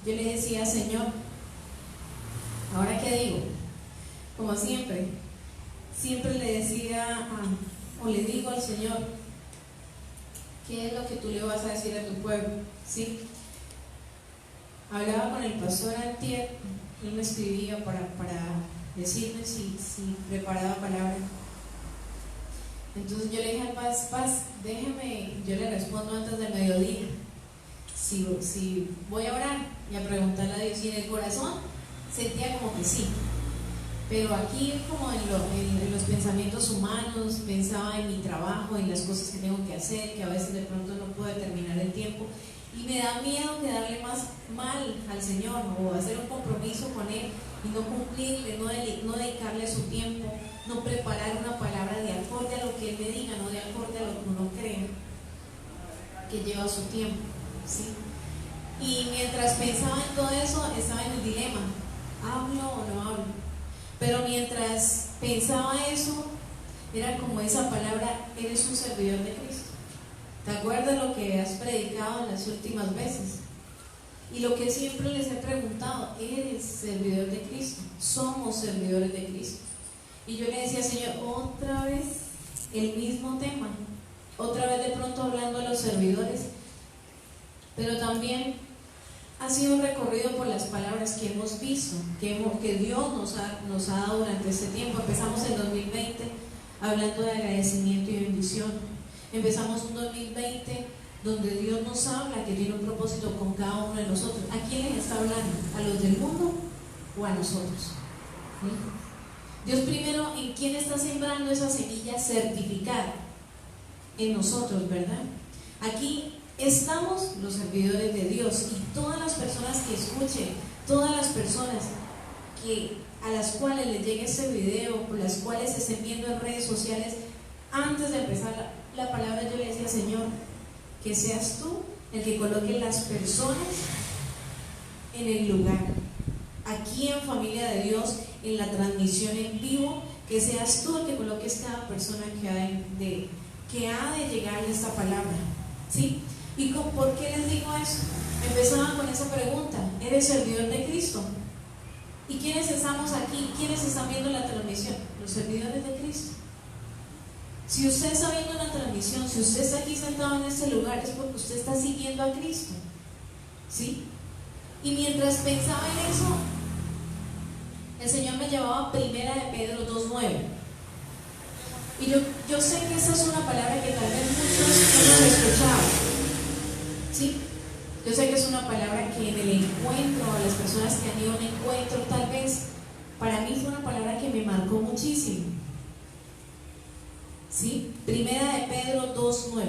yo le decía, Señor, ¿ahora qué digo? Como siempre le decía o le digo al Señor, ¿qué es lo que tú le vas a decir a tu pueblo? ¿Sí? Hablaba con el pastor antier, él me escribía para decirme si preparaba palabra. Entonces yo le dije, Paz, déjeme, yo le respondo antes del mediodía, si voy a orar y a preguntarle a Dios. Y en el corazón sentía como que sí, pero aquí como en los pensamientos humanos, pensaba en mi trabajo, en las cosas que tengo que hacer, que a veces de pronto no puedo terminar el tiempo, y me da miedo quedarle más mal al Señor o hacer un compromiso con Él y no cumplirle, no dedicarle su tiempo, no preparar una palabra de acorde a lo que Él me diga, no de acorde a lo que uno cree que lleva su tiempo, ¿sí? Y mientras pensaba en todo eso, estaba en el dilema, ¿hablo o no hablo? Pero mientras pensaba eso, era como esa palabra, eres un servidor de Cristo. ¿Te acuerdas lo que has predicado en las últimas veces? Y lo que siempre les he preguntado, ¿eres servidor de Cristo? Somos servidores de Cristo. Y yo le decía, Señor, otra vez el mismo tema, otra vez de pronto hablando a los servidores, pero también ha sido un recorrido por las palabras que hemos visto, que Dios nos ha dado durante este tiempo. Empezamos el 2020 hablando de agradecimiento y bendición. Empezamos un 2020 donde Dios nos habla que tiene un propósito con cada uno de nosotros. ¿A quién les está hablando? ¿A los del mundo o a nosotros? ¿Sí? Dios primero, ¿en quién está sembrando esa semilla certificada? En nosotros, ¿verdad? Aquí estamos los servidores de Dios, y todas las personas que escuchen, todas las personas a las cuales les llegue este video, por las cuales se estén viendo en redes sociales, antes de empezar la palabra yo le decía, Señor, que seas tú el que coloque las personas en el lugar, aquí en Familia de Dios, en la transmisión en vivo, que seas tú el que coloques cada persona que ha de llegarle esta palabra, ¿sí? ¿Y por qué les digo eso? Empezaba con esa pregunta, ¿eres servidor de Cristo? ¿Y quiénes estamos aquí? ¿Quiénes están viendo la transmisión? Los servidores de Cristo. Si usted está viendo la transmisión, si usted está aquí sentado en este lugar, es porque usted está siguiendo a Cristo, ¿sí? Y mientras pensaba en eso, el Señor me llevaba a 1 de Pedro 2:9. Y yo sé que esa es una palabra que tal vez muchos no hemos escuchado, ¿sí? Yo sé que es una palabra que en el encuentro, a las personas que han ido a un encuentro, tal vez para mí fue una palabra que me marcó muchísimo, ¿sí? 1 de Pedro 2:9.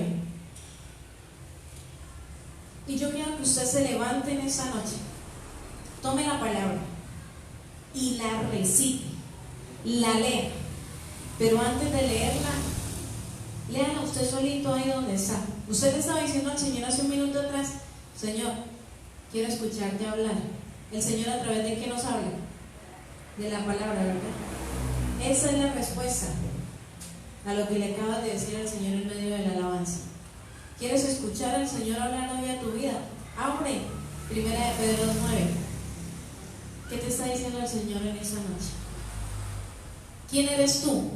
Y yo quiero que usted se levante en esta noche, tome la palabra y la recite, la lea, pero antes de leerla, léala usted solito ahí donde está. Usted le estaba diciendo al Señor hace un minuto atrás, Señor, quiero escucharte hablar. El Señor, ¿a través de qué nos habla? De la palabra, ¿verdad? Esa es la respuesta a lo que le acabas de decir al Señor en medio de la alabanza. ¿Quieres escuchar al Señor hablar hoy a tu vida? Abre 1 de Pedro 2:9. ¿Qué te está diciendo el Señor en esa noche? ¿Quién eres tú?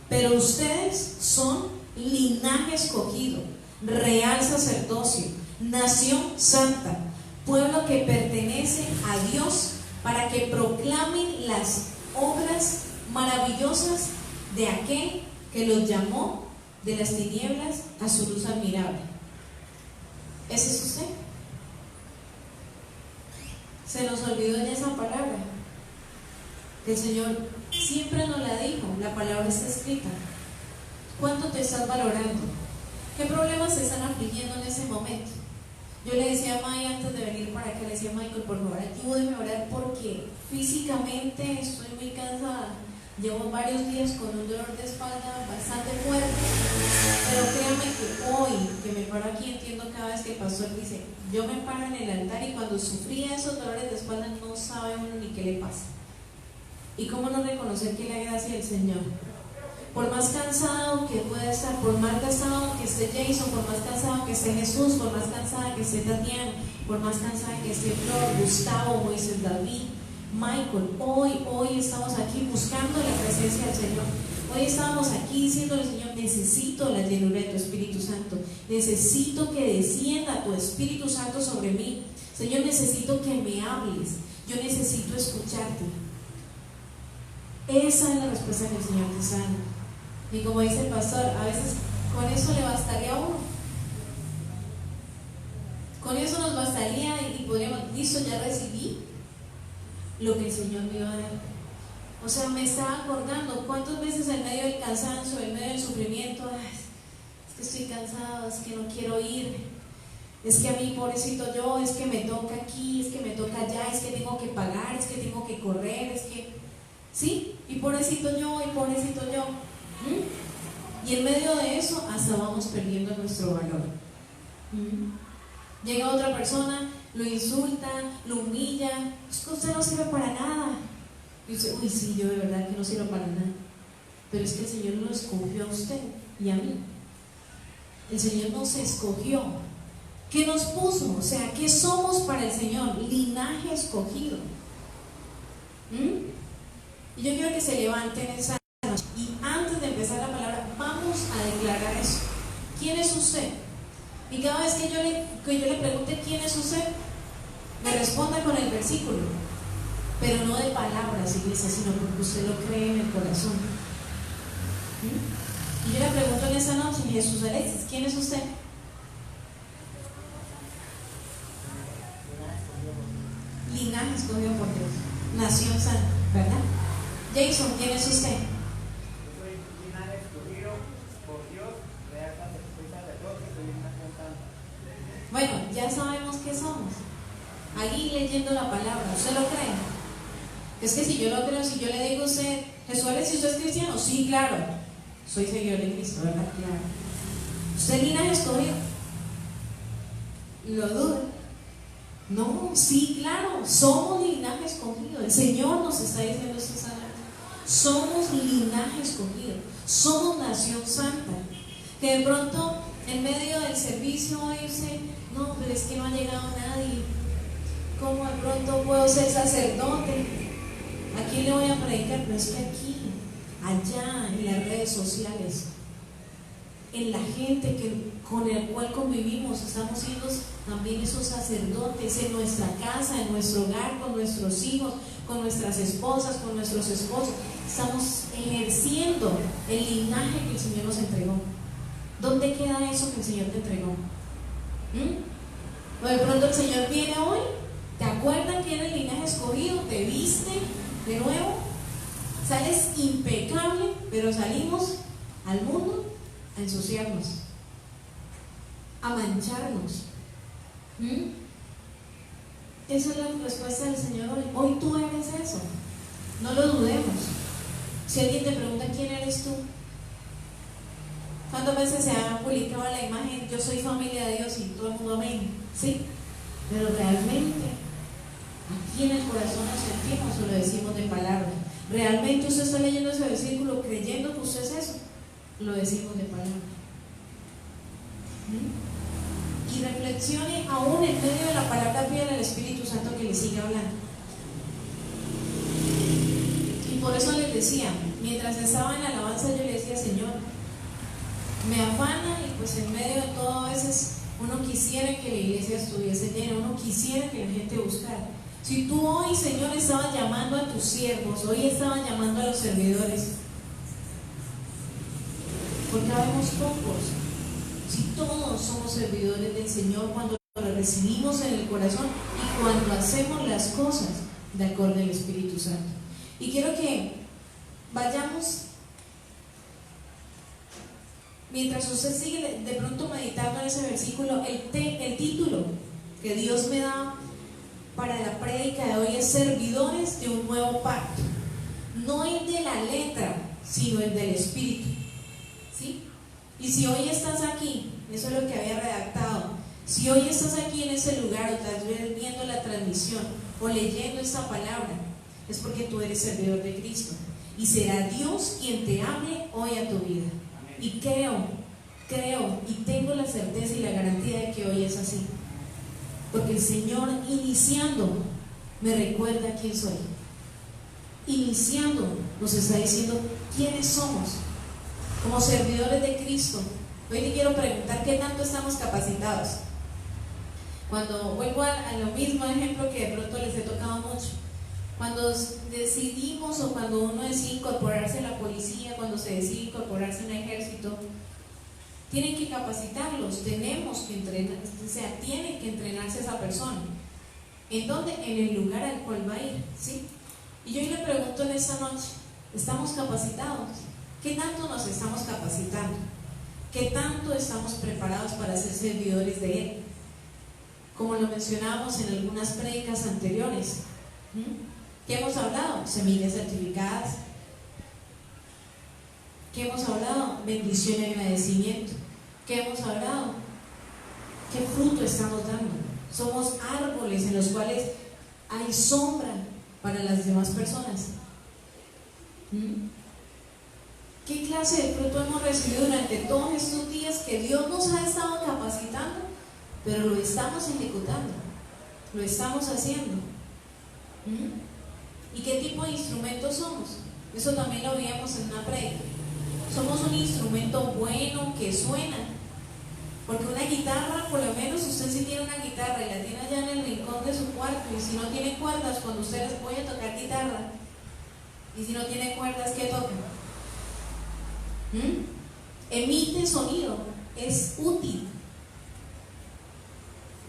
Pero ustedes son linaje escogido, real sacerdocio, nación santa, pueblo que pertenece a Dios, para que proclamen las obras maravillosas de aquel que los llamó de las tinieblas a su luz admirable. ¿Ese es usted? Se nos olvidó ya esa palabra. El Señor siempre nos la dijo, la palabra está escrita. ¿Cuánto te estás valorando? ¿Qué problemas te están afligiendo en ese momento? Yo le decía a May antes de venir para acá, le decía a Michael, por favor, ayúdeme a orar porque físicamente estoy muy cansada. Llevo varios días con un dolor de espalda bastante fuerte, pero créanme que hoy que me paro aquí entiendo cada vez que el pastor dice, yo me paro en el altar y cuando sufría esos dolores de espalda no sabe uno ni qué le pasa. ¿Y cómo no reconocer que le agradece al Señor? Por más cansado que pueda estar, por más cansado que esté Jason, por más cansado que esté Jesús, por más cansada que esté Tatiana, por más cansada que esté Flor, Gustavo, Moisés, David, Michael, hoy estamos aquí buscando la presencia del Señor. Hoy estábamos aquí diciéndole al Señor, necesito la llenura de tu Espíritu Santo, necesito que descienda tu Espíritu Santo sobre mí. Señor, necesito que me hables, yo necesito escucharte. Esa es la respuesta que el Señor te da. Y como dice el pastor, a veces con eso le bastaría a uno. Con eso nos bastaría y podríamos, listo, ya recibí lo que el Señor me iba a dar. O sea, me estaba acordando cuántas veces en medio del cansancio, en medio del sufrimiento, es que estoy cansado, es que no quiero ir, es que a mí, pobrecito yo, es que me toca aquí, es que me toca allá, es que tengo que pagar, es que tengo que correr, es que, sí, y pobrecito yo, y pobrecito yo. Y en medio de eso hasta vamos perdiendo nuestro valor. Llega otra persona, lo insulta, lo humilla, es que usted no sirve para nada. Y usted, uy, sí, yo de verdad que no sirvo para nada. Pero es que el Señor lo escogió a usted y a mí. El Señor nos escogió. ¿Qué nos puso? O sea, ¿qué somos para el Señor? Linaje escogido. Y yo quiero que se levanten esa noche. Y antes de empezar la palabra, vamos a declarar eso. ¿Quién es usted? Y cada vez que yo le pregunte quién es usted, me responda con el versículo, pero no de palabras, iglesia, sino porque usted lo cree en el corazón. Y yo le pregunto en esa noche, Jesús Alexis, ¿quién es usted? Linaje escogido por Dios, nación santa, ¿verdad? Jason, ¿quién es usted? Yo soy linaje escogido por Dios, real sacerdote, soy nación santa. Bueno, ya sabemos qué somos. Ahí leyendo la palabra, ¿usted lo cree? Es que si yo lo creo, si yo le digo a usted, Jesús, si usted es cristiano, sí, claro, soy seguidor de Cristo, ¿verdad? Claro. ¿Usted es linaje escogido? ¿Lo duda? No, sí, claro, somos linaje escogido. El Señor nos está diciendo esta palabra. Somos linaje escogido, somos nación santa. Que de pronto, en medio del servicio, dice, no, pero es que no ha llegado nadie. ¿Cómo de pronto puedo ser sacerdote? ¿A quién le voy a predicar? Pero es que aquí, allá, en las redes sociales, en la gente con la cual convivimos, estamos siendo también esos sacerdotes en nuestra casa, en nuestro hogar, con nuestros hijos, con nuestras esposas, con nuestros esposos. Estamos ejerciendo el linaje que el Señor nos entregó. ¿Dónde queda eso que el Señor te entregó? O de pronto el Señor viene hoy, ¿te acuerdan que era el linaje escogido? ¿Te viste de nuevo? Sales impecable, pero salimos al mundo a ensuciarnos, a mancharnos. Esa es la respuesta del Señor hoy. Hoy tú eres eso, no lo dudemos. Si alguien te pregunta quién eres tú, ¿cuántas veces se ha publicado la imagen yo soy familia de Dios y todo el mundo amén? Sí, pero realmente aquí en el corazón lo sentimos o lo decimos de palabra. ¿Realmente usted está leyendo ese versículo creyendo que usted es eso? Lo decimos de palabra. Y reflexione aún en medio de la palabra, pídale al Espíritu Santo que le siga hablando. Y por eso les decía, mientras estaba en la alabanza, yo le decía, Señor, me afana, y pues en medio de todo a veces uno quisiera que la iglesia estuviese llena, uno quisiera que la gente buscara. Si tú hoy, Señor, estabas llamando a tus siervos, hoy estabas llamando a los servidores, porque habemos pocos. Si todos somos servidores del Señor cuando lo recibimos en el corazón y cuando hacemos las cosas de acuerdo al Espíritu Santo. Y quiero que vayamos, mientras usted sigue de pronto meditando en ese versículo, el título que Dios me da para la prédica de hoy es servidores de un nuevo pacto. No el de la letra, sino el del Espíritu. ¿Sí? Y si hoy estás aquí, eso es lo que había redactado, si hoy estás aquí en ese lugar o tal vez viendo la transmisión o leyendo esta palabra, es porque tú eres servidor de Cristo. y será Dios quien te hable hoy a tu vida. Y creo y tengo la certeza y la garantía de que hoy es así, porque el Señor, iniciando, me recuerda quién soy. Iniciando, nos está diciendo quiénes somos como servidores de Cristo. Hoy te quiero preguntar qué tanto estamos capacitados. Cuando vuelvo a lo mismo ejemplo que de pronto les he tocado mucho, cuando decidimos o cuando uno decide incorporarse a la policía, cuando se decide incorporarse a un ejército, tienen que capacitarlos, tenemos que entrenar, o sea, tiene que entrenarse esa persona. ¿En dónde? En el lugar al cual va a ir, ¿sí? Y yo le pregunto en esta noche, ¿estamos capacitados? ¿Qué tanto nos estamos capacitando? ¿Qué tanto estamos preparados para ser servidores de Él? Como lo mencionábamos en algunas prédicas anteriores, ¿qué hemos hablado? Semillas certificadas. ¿Qué hemos hablado? Bendición y agradecimiento. ¿Qué hemos hablado? ¿Qué fruto estamos dando? Somos árboles en los cuales hay sombra para las demás personas. ¿Qué clase de fruto hemos recibido durante todos estos días que Dios nos ha estado capacitando? Pero lo estamos ejecutando, lo estamos haciendo. ¿Y qué tipo de instrumentos somos? Eso también lo veíamos en una prédica. Somos un instrumento bueno que suena, porque una guitarra, por lo menos usted si tiene una guitarra y la tiene allá en el rincón de su cuarto, y si no tiene cuerdas, cuando usted les voy a tocar guitarra, y si no tiene cuerdas, ¿qué toca? Emite sonido, es útil.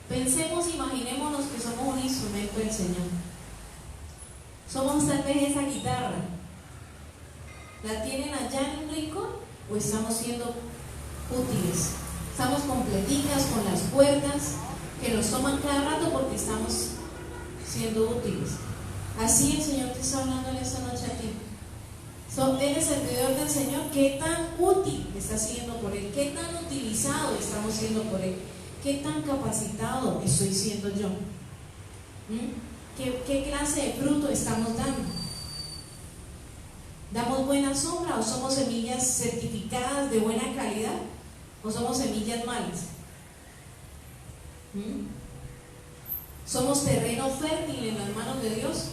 Pensemos, imaginémonos que somos un instrumento del Señor. Somos tal vez esa guitarra. ¿La tienen allá en un rincón o estamos siendo útiles? Estamos completicas con las cuerdas que nos toman cada rato porque estamos siendo útiles. Así el Señor te está hablando en esta noche a ti. Eres servidor del Señor. ¿Qué tan útil estás siendo por Él? ¿Qué tan utilizado estamos siendo por Él? ¿Qué tan capacitado estoy siendo yo? ¿Qué clase de fruto estamos dando? ¿Damos buena sombra o somos semillas certificadas de buena calidad? ¿O somos semillas malas? ¿Somos terreno fértil en las manos de Dios?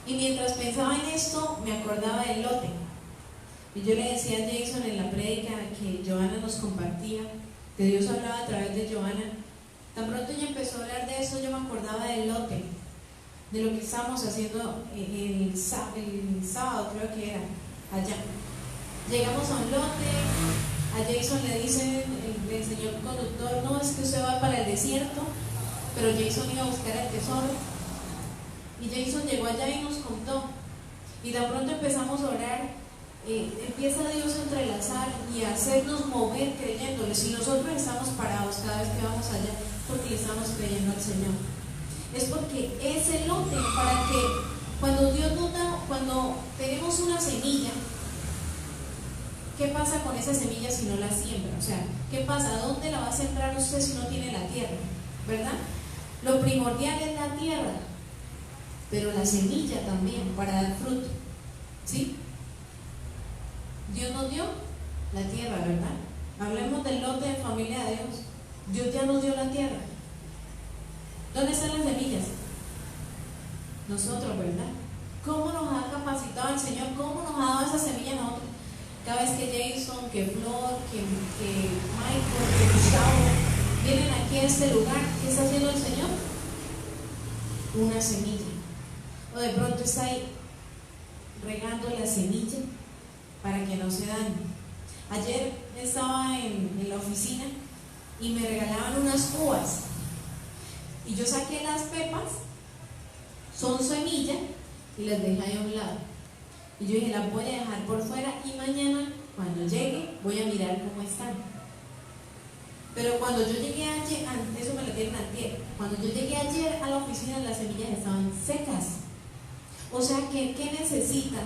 Y mientras pensaba en esto, me acordaba del lote. Y yo le decía a Jason en la prédica que Johanna nos compartía, que Dios hablaba a través de Johanna. Tan pronto ella empezó a hablar de eso, yo me acordaba del lote, de lo que estábamos haciendo el sábado, creo que era, allá. Llegamos a un lote, a Jason le dice el señor conductor, no, es que usted va para el desierto, pero Jason iba a buscar el tesoro. Y Jason llegó allá y nos contó, y tan pronto empezamos a orar, empieza Dios a entrelazar y a hacernos mover creyéndole. Si nosotros estamos parados cada vez que vamos allá, porque le estamos creyendo al Señor, es porque ese lote, para que cuando Dios nos da, cuando tenemos una semilla, ¿qué pasa con esa semilla si no la siembra? O sea, ¿qué pasa? ¿Dónde la va a sembrar usted si no tiene la tierra? ¿Verdad? Lo primordial es la tierra, pero la semilla también para dar fruto, ¿sí? Dios nos dio la tierra, ¿verdad? Hablemos del lote de familia de Dios. Dios ya nos dio la tierra. ¿Dónde están las semillas? Nosotros, ¿verdad? ¿Cómo nos ha capacitado el Señor? ¿Cómo nos ha dado esa semilla a nosotros? Cada vez que Jason, que Flor, que Michael, que Gustavo vienen aquí a este lugar, ¿qué está haciendo el Señor? Una semilla. O de pronto está ahí regando la semilla para que no se dañe. Ayer estaba en la oficina y me regalaban unas uvas y yo saqué las pepas, son semilla, y las dejé ahí a un lado. Y yo dije, las voy a dejar por fuera y mañana cuando llegue voy a mirar cómo están. Pero cuando yo llegué ayer, eso me lo dieron ayer, cuando yo llegué ayer a la oficina, las semillas estaban secas. O sea que, ¿qué necesita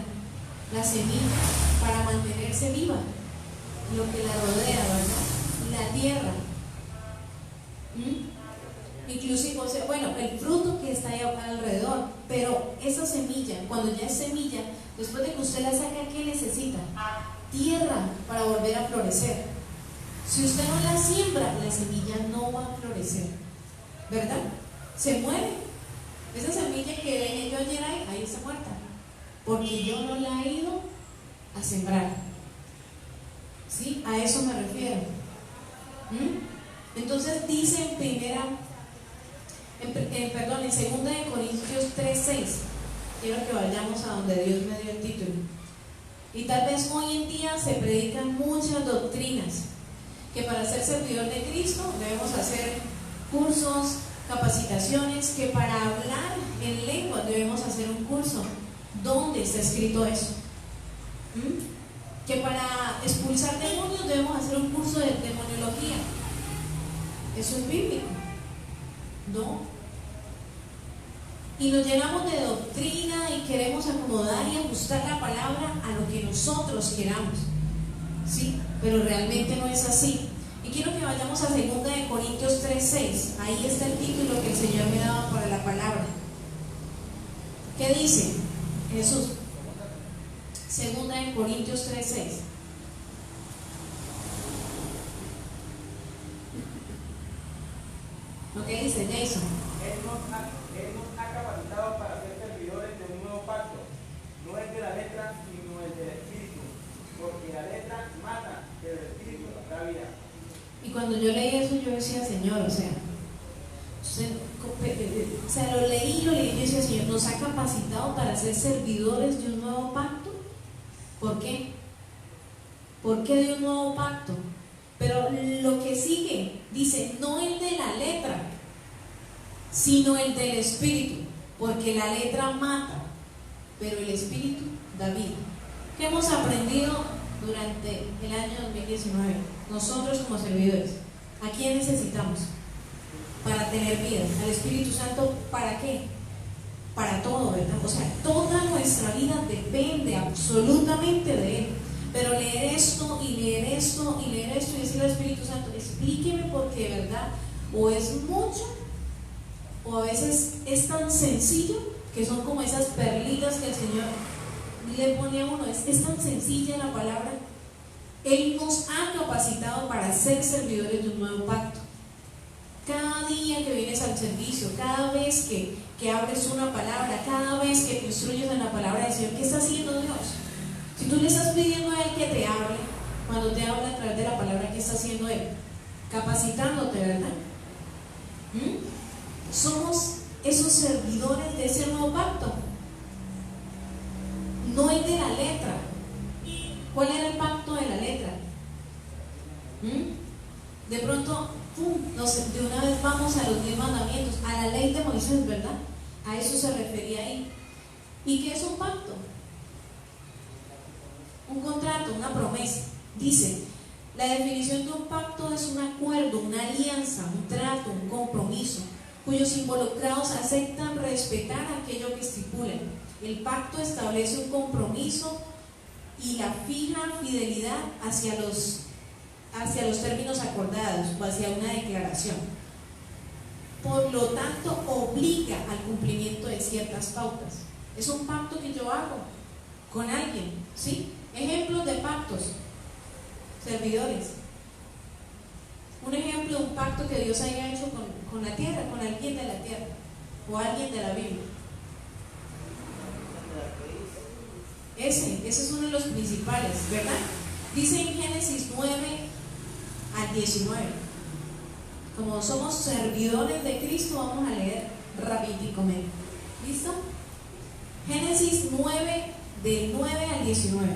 la semilla para mantenerse viva? Lo que la rodea, ¿verdad? La tierra. inclusive, o sea, bueno, el fruto que está ahí alrededor, pero esa semilla, cuando ya es semilla, después de que usted la saca, ¿qué necesita? Tierra para volver a florecer. Si usted no la siembra, la semilla no va a florecer, ¿verdad? Se muere. Esa semilla que dejé yo ayer ahí está muerta, porque yo no la he ido a sembrar. ¿Sí? A eso me refiero. Entonces dice en 2 de Corintios 3:6, quiero que vayamos a donde Dios me dio el título. Y tal vez hoy en día se predican muchas doctrinas que para ser servidor de Cristo debemos hacer cursos, capacitaciones, que para hablar en lengua debemos hacer un curso. ¿Dónde está escrito eso? Que para expulsar demonios debemos hacer un curso de demoniología. ¿Eso es bíblico? No. Y nos llenamos de doctrina y queremos acomodar y ajustar la palabra a lo que nosotros queramos, ¿sí? Pero realmente no es así. Y quiero que vayamos a 2 de Corintios 3:6. Ahí está el título que el Señor me daba para la palabra. ¿Qué dice Jesús? 2 de Corintios 3:6. ¿Lo que dice Jason? Él nos ha capacitado para ser servidores de un nuevo pacto. No es de la letra, sino el del Espíritu. Porque la letra mata, pero el Espíritu da vida. Y cuando yo leí eso, yo decía, Señor, o sea, lo leí, y yo decía, Señor, nos ha capacitado para ser servidores de un nuevo pacto. ¿Por qué? ¿Por qué de un nuevo pacto? Pero lo que sigue, dice, no el de la letra, sino el del Espíritu, porque la letra mata, pero el Espíritu da vida. ¿Qué hemos aprendido durante el año 2019? Nosotros como servidores, ¿a quién necesitamos para tener vida? ¿Al Espíritu Santo para qué? Para todo, ¿verdad? O sea, toda nuestra vida depende absolutamente de Él. Pero leer esto y leer esto y leer esto y decirle al Espíritu Santo, explíqueme, porque de verdad o es mucho o a veces es tan sencillo que son como esas perlitas que el Señor le pone a uno. Es tan sencilla la palabra. Él nos ha capacitado para ser servidores de un nuevo pacto. Cada día que vienes al servicio, cada vez que abres una palabra, cada vez que te instruyes en la palabra del Señor, ¿qué está haciendo Dios? Si tú le estás pidiendo a Él que te hable, cuando te habla a través de la palabra, ¿qué está haciendo Él? Capacitándote, ¿verdad? Somos esos servidores de ese nuevo pacto. No el de la letra. ¿Cuál era el pacto de la letra? De pronto, de una vez vamos a los 10 mandamientos, a la ley de Moisés, ¿verdad? A eso se refería ahí. ¿Y qué es un pacto? Un contrato, una promesa. Dice, la definición de un pacto es un acuerdo, una alianza, un trato, un compromiso, cuyos involucrados aceptan respetar aquello que estipulan. El pacto establece un compromiso y la fija fidelidad hacia los términos acordados o hacia una declaración. Por lo tanto, obliga al cumplimiento de ciertas pautas. Es un pacto que yo hago con alguien, ¿sí? Ejemplos de pactos, servidores. Un ejemplo de un pacto que Dios haya hecho con la tierra, con alguien de la tierra o alguien de la Biblia. Ese es uno de los principales, ¿verdad? Dice en Génesis 9 al 19. Como somos servidores de Cristo, vamos a leer rapidito. ¿Listo? Génesis 9, del 9 al 19.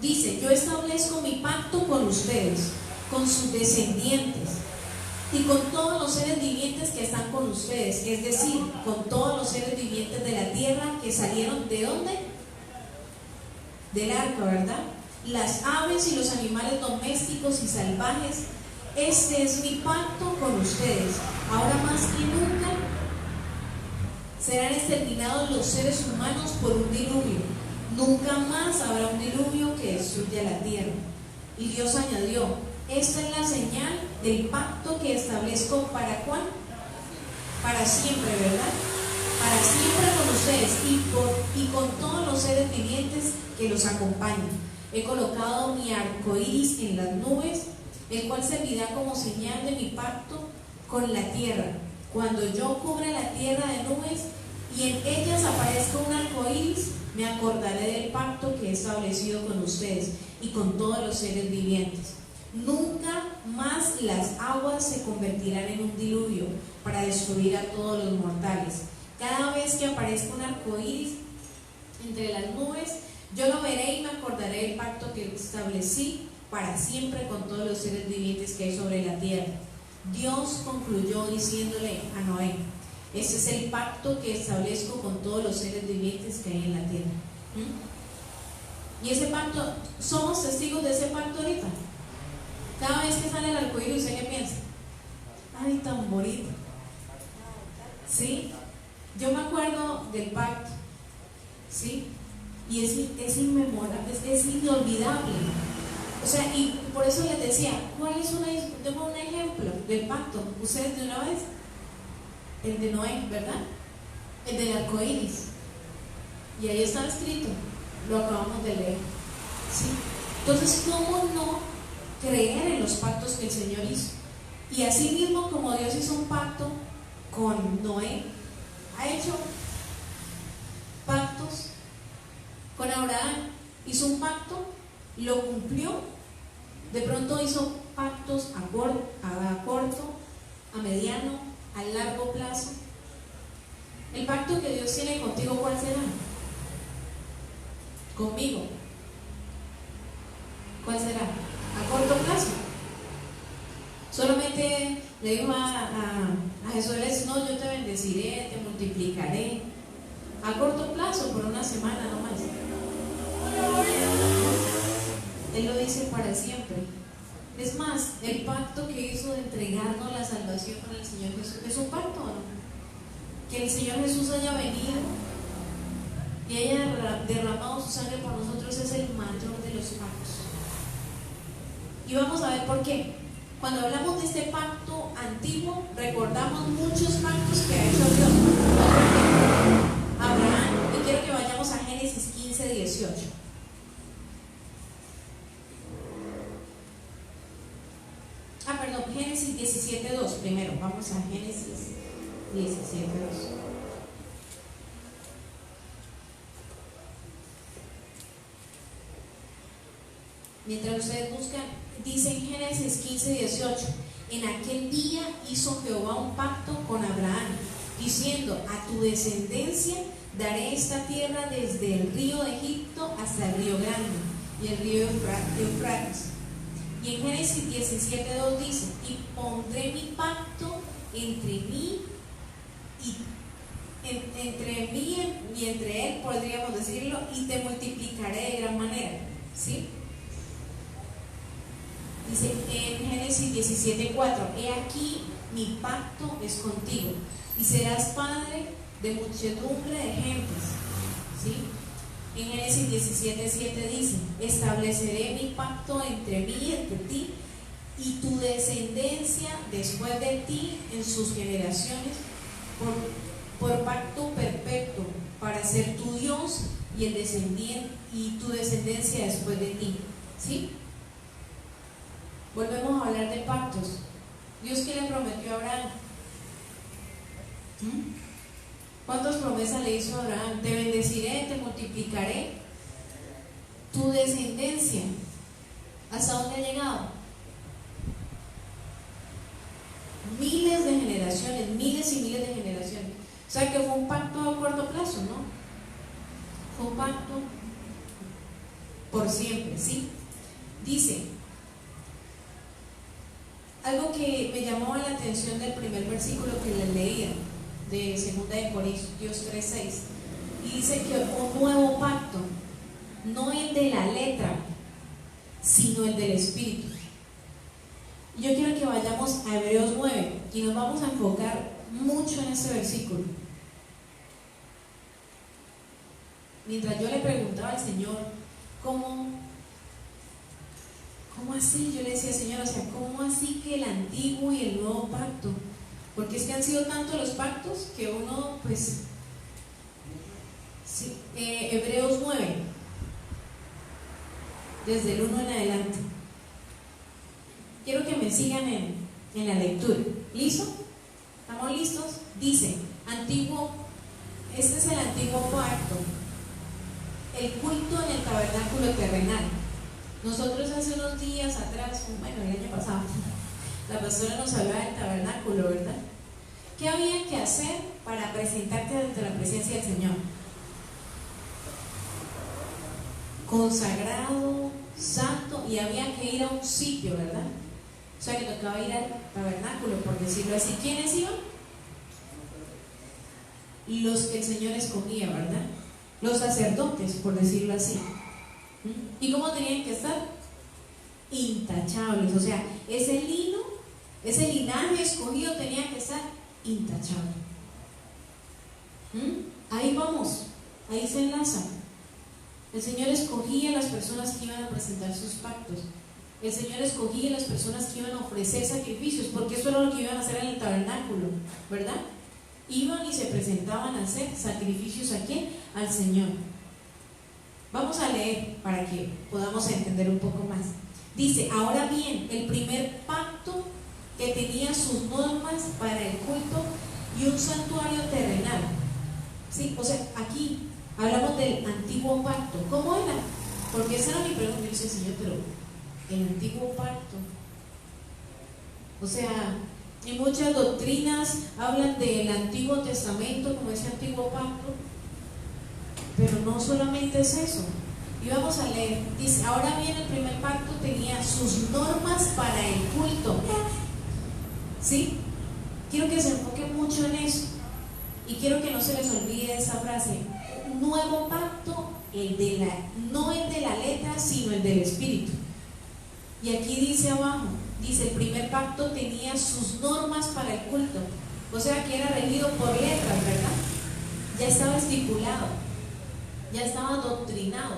Dice, yo establezco mi pacto con ustedes, con sus descendientes y con todos los seres vivientes que están con ustedes, es decir, con todos los seres vivientes de la tierra que salieron ¿de dónde? Del arca, ¿verdad? Las aves y los animales domésticos y salvajes. Este es mi pacto con ustedes. Ahora más que nunca serán exterminados los seres humanos por un diluvio. Nunca más habrá un diluvio que destruya la tierra. Y Dios añadió: esta es la señal del pacto que establezco. ¿Para cuándo? Para siempre, ¿verdad? Para siempre con ustedes y con todos los seres vivientes que los acompañan. He colocado mi arco iris en las nubes, el cual servirá como señal de mi pacto con la tierra. Cuando yo cubra la tierra de nubes y en ellas aparezca un arco iris, me acordaré del pacto que he establecido con ustedes y con todos los seres vivientes. Nunca más las aguas se convertirán en un diluvio para destruir a todos los mortales. Cada vez que aparezca un arco iris entre las nubes, yo lo veré y me acordaré del pacto que establecí para siempre con todos los seres vivientes que hay sobre la tierra. Dios concluyó diciéndole a Noé: este es el pacto que establezco con todos los seres vivientes que hay en la tierra. Y ese pacto, ¿somos testigos de ese pacto ahorita? Cada vez que sale el arcoíris, ¿usted qué piensa? Ay, tan bonito. ¿Sí? Yo me acuerdo del pacto, ¿sí? Y es inmemorable, es inolvidable. O sea, y por eso les decía, ¿cuál es tengo un ejemplo del pacto? Ustedes de una vez, el de Noé, ¿verdad? El del arco iris. Y ahí está escrito, lo acabamos de leer, ¿sí? Entonces, ¿cómo no creer en los pactos que el Señor hizo? Y así mismo como Dios hizo un pacto con Noé, ha hecho pactos con Abraham. Hizo un pacto, lo cumplió. De pronto hizo pactos a corto, a mediano, a largo plazo. El pacto que Dios tiene contigo, ¿cuál será? Conmigo. ¿Cuál será? A corto plazo. Solamente le dijo a Jesús, no, yo te bendeciré, te multiplicaré. A corto plazo, por una semana nomás. Él lo dice para siempre. Es más, el pacto que hizo de entregarnos la salvación con el Señor Jesús, ¿es un pacto o no? Que el Señor Jesús haya venido y haya derramado su sangre por nosotros es el mayor de los pactos. Y vamos a ver por qué. Cuando hablamos de este pacto antiguo, recordamos muchos pactos que ha hecho Dios. Abraham, y quiero que vayamos a Génesis 15, 18. Génesis 17:2 primero. Vamos a Génesis 17:2. Mientras ustedes buscan, dice en Génesis 15:18: en aquel día hizo Jehová un pacto con Abraham, diciendo: a tu descendencia daré esta tierra desde el río de Egipto hasta el río Grande y el río Eufrates. Y en Génesis 17:2 dice: y pondré mi pacto entre mí y entre él, podríamos decirlo, y te multiplicaré de gran manera. ¿Sí? Dice en Génesis 17:4: he aquí mi pacto es contigo y serás padre de muchedumbre de gentes. ¿Sí? En Génesis 17:7 dice: estableceré mi pacto entre mí y entre ti y tu descendencia después de ti en sus generaciones por pacto perpetuo, para ser tu Dios y tu descendencia después de ti. ¿Sí? Volvemos a hablar de pactos. Dios, ¿qué le prometió a Abraham? ¿Cuántas promesas le hizo a Abraham? Te bendeciré, te multiplicaré. Tu descendencia, ¿hasta dónde ha llegado? Miles de generaciones, miles y miles de generaciones. O sea que fue un pacto a corto plazo, ¿no? Fue un pacto por siempre, ¿sí? Dice algo que me llamó la atención del primer versículo que les leía, de 2 de Corintios 3:6, y dice que un nuevo pacto, no el de la letra, sino el del Espíritu. Y yo quiero que vayamos a Hebreos 9 y nos vamos a enfocar mucho en ese versículo. Mientras yo le preguntaba al Señor cómo ¿cómo así? Yo le decía, Señor, o sea, ¿cómo así que el antiguo y el nuevo pacto? Porque es que han sido tantos los pactos que uno, pues, sí, Hebreos 9, desde el 1 en adelante. Quiero que me sigan en la lectura. ¿Listo? ¿Estamos listos? Dice, este es el antiguo pacto, el culto en el tabernáculo terrenal. Nosotros hace unos días atrás, bueno, el año pasado, la pastora nos hablaba del tabernáculo, ¿verdad? ¿Qué había que hacer para presentarte ante la presencia del Señor? Consagrado, santo, y había que ir a un sitio, ¿verdad? O sea que tocaba ir al tabernáculo, por decirlo así. ¿Quiénes iban? Los que el Señor escogía, ¿verdad? Los sacerdotes, por decirlo así. ¿Y cómo tenían que estar? Intachables. O sea, ese linaje escogido tenía que estar intachable. Ahí vamos, ahí se enlaza. El Señor escogía a las personas que iban a presentar sus pactos. El Señor escogía a las personas que iban a ofrecer sacrificios, porque eso era lo que iban a hacer en el tabernáculo, ¿verdad? Iban y se presentaban a hacer sacrificios ¿a quién? Al Señor. Vamos a leer para que podamos entender un poco más. Dice, ahora bien, el primer pacto que tenía sus normas para el culto y un santuario terrenal. Sí, o sea, aquí hablamos del antiguo pacto. ¿Cómo era? Porque esa era mi pregunta. Yo dice, Señor, pero el antiguo pacto, o sea, en muchas doctrinas hablan del Antiguo Testamento como ese antiguo pacto, pero no solamente es eso. Y vamos a leer, dice, ahora bien, el primer pacto tenía sus normas para el culto. ¿Sí? Quiero que se enfoque mucho en eso y quiero que no se les olvide esa frase. Un nuevo pacto, no el de la letra, sino el del espíritu. Y aquí dice abajo, dice, el primer pacto tenía sus normas para el culto. O sea que era regido por letras, ¿verdad? Ya estaba estipulado, ya estaba doctrinado.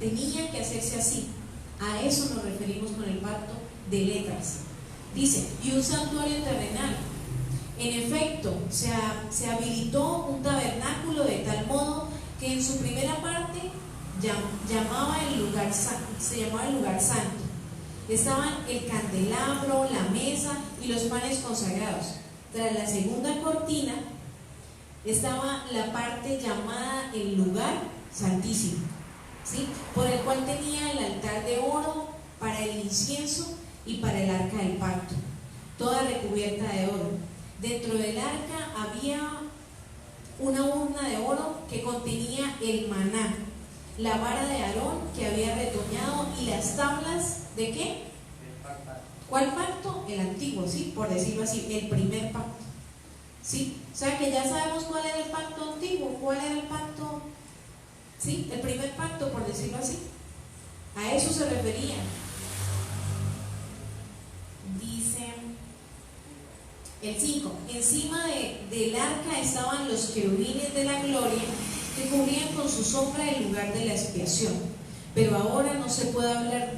Tenía que hacerse así. A eso nos referimos con el pacto de letras. Dice, y un santuario terrenal. En efecto, se habilitó un tabernáculo de tal modo que en su primera parte se llamaba el lugar santo. Estaban el candelabro, la mesa y los panes consagrados. Tras la segunda cortina estaba la parte llamada el lugar santísimo, ¿sí? Por el cual tenía el altar de oro para el incienso y para el arca del pacto, toda recubierta de oro. Dentro del arca había una urna de oro que contenía el maná, la vara de Aarón que había retoñado y las tablas ¿de qué? ¿Cuál pacto? El antiguo, ¿sí? Por decirlo así, el primer pacto, ¿sí? O sea que ya sabemos cuál era el pacto antiguo, cuál era el pacto, ¿sí? El primer pacto, por decirlo así. A eso se refería. Dice el 5, encima del arca estaban los querubines de la gloria que cubrían con su sombra el lugar de la expiación. Pero ahora no se puede hablar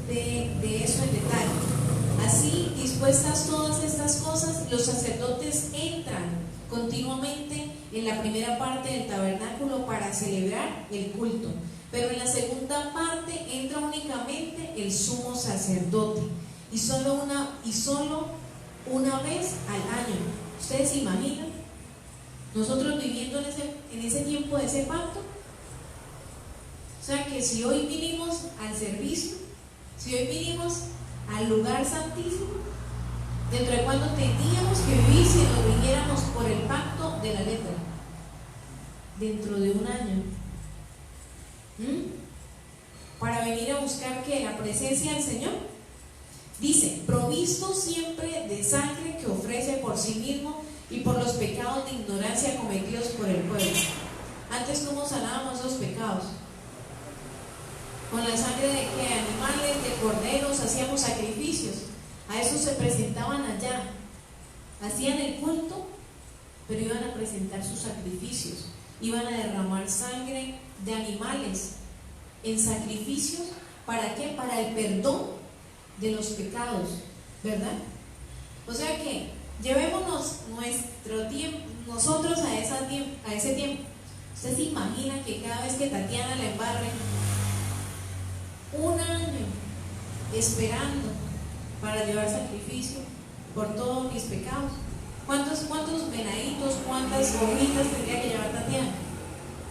de eso en detalle. Así, dispuestas todas estas cosas, los sacerdotes entran continuamente en la primera parte del tabernáculo para celebrar el culto, pero en la segunda parte entra únicamente el sumo sacerdote y solo una vez al año. ¿Ustedes se imaginan? Nosotros viviendo en ese tiempo de ese pacto. O sea que si hoy vinimos al servicio, si hoy vinimos al lugar santísimo, ¿dentro de cuándo tendríamos que vivir si nos viniéramos por el pacto de la letra? Dentro de un año. Para venir a buscar ¿qué? La presencia del Señor. Dice, provisto siempre de sangre que ofrece por sí mismo y por los pecados de ignorancia cometidos por el pueblo. Antes, ¿cómo sanábamos esos pecados? Con la sangre de ¿qué? Animales, de corderos, hacíamos sacrificios. A eso se presentaban allá. Hacían el culto, pero iban a presentar sus sacrificios. Iban a derramar sangre de animales en sacrificios. ¿Para qué? Para el perdón de los pecados, ¿verdad? O sea que llevémonos nuestro tiempo, nosotros a ese tiempo. ¿Usted se imagina que cada vez que Tatiana la embarre, un año esperando para llevar sacrificio por todos mis pecados? ¿Cuántos venaditos, cuántas ovejitas tendría que llevar Tatiana?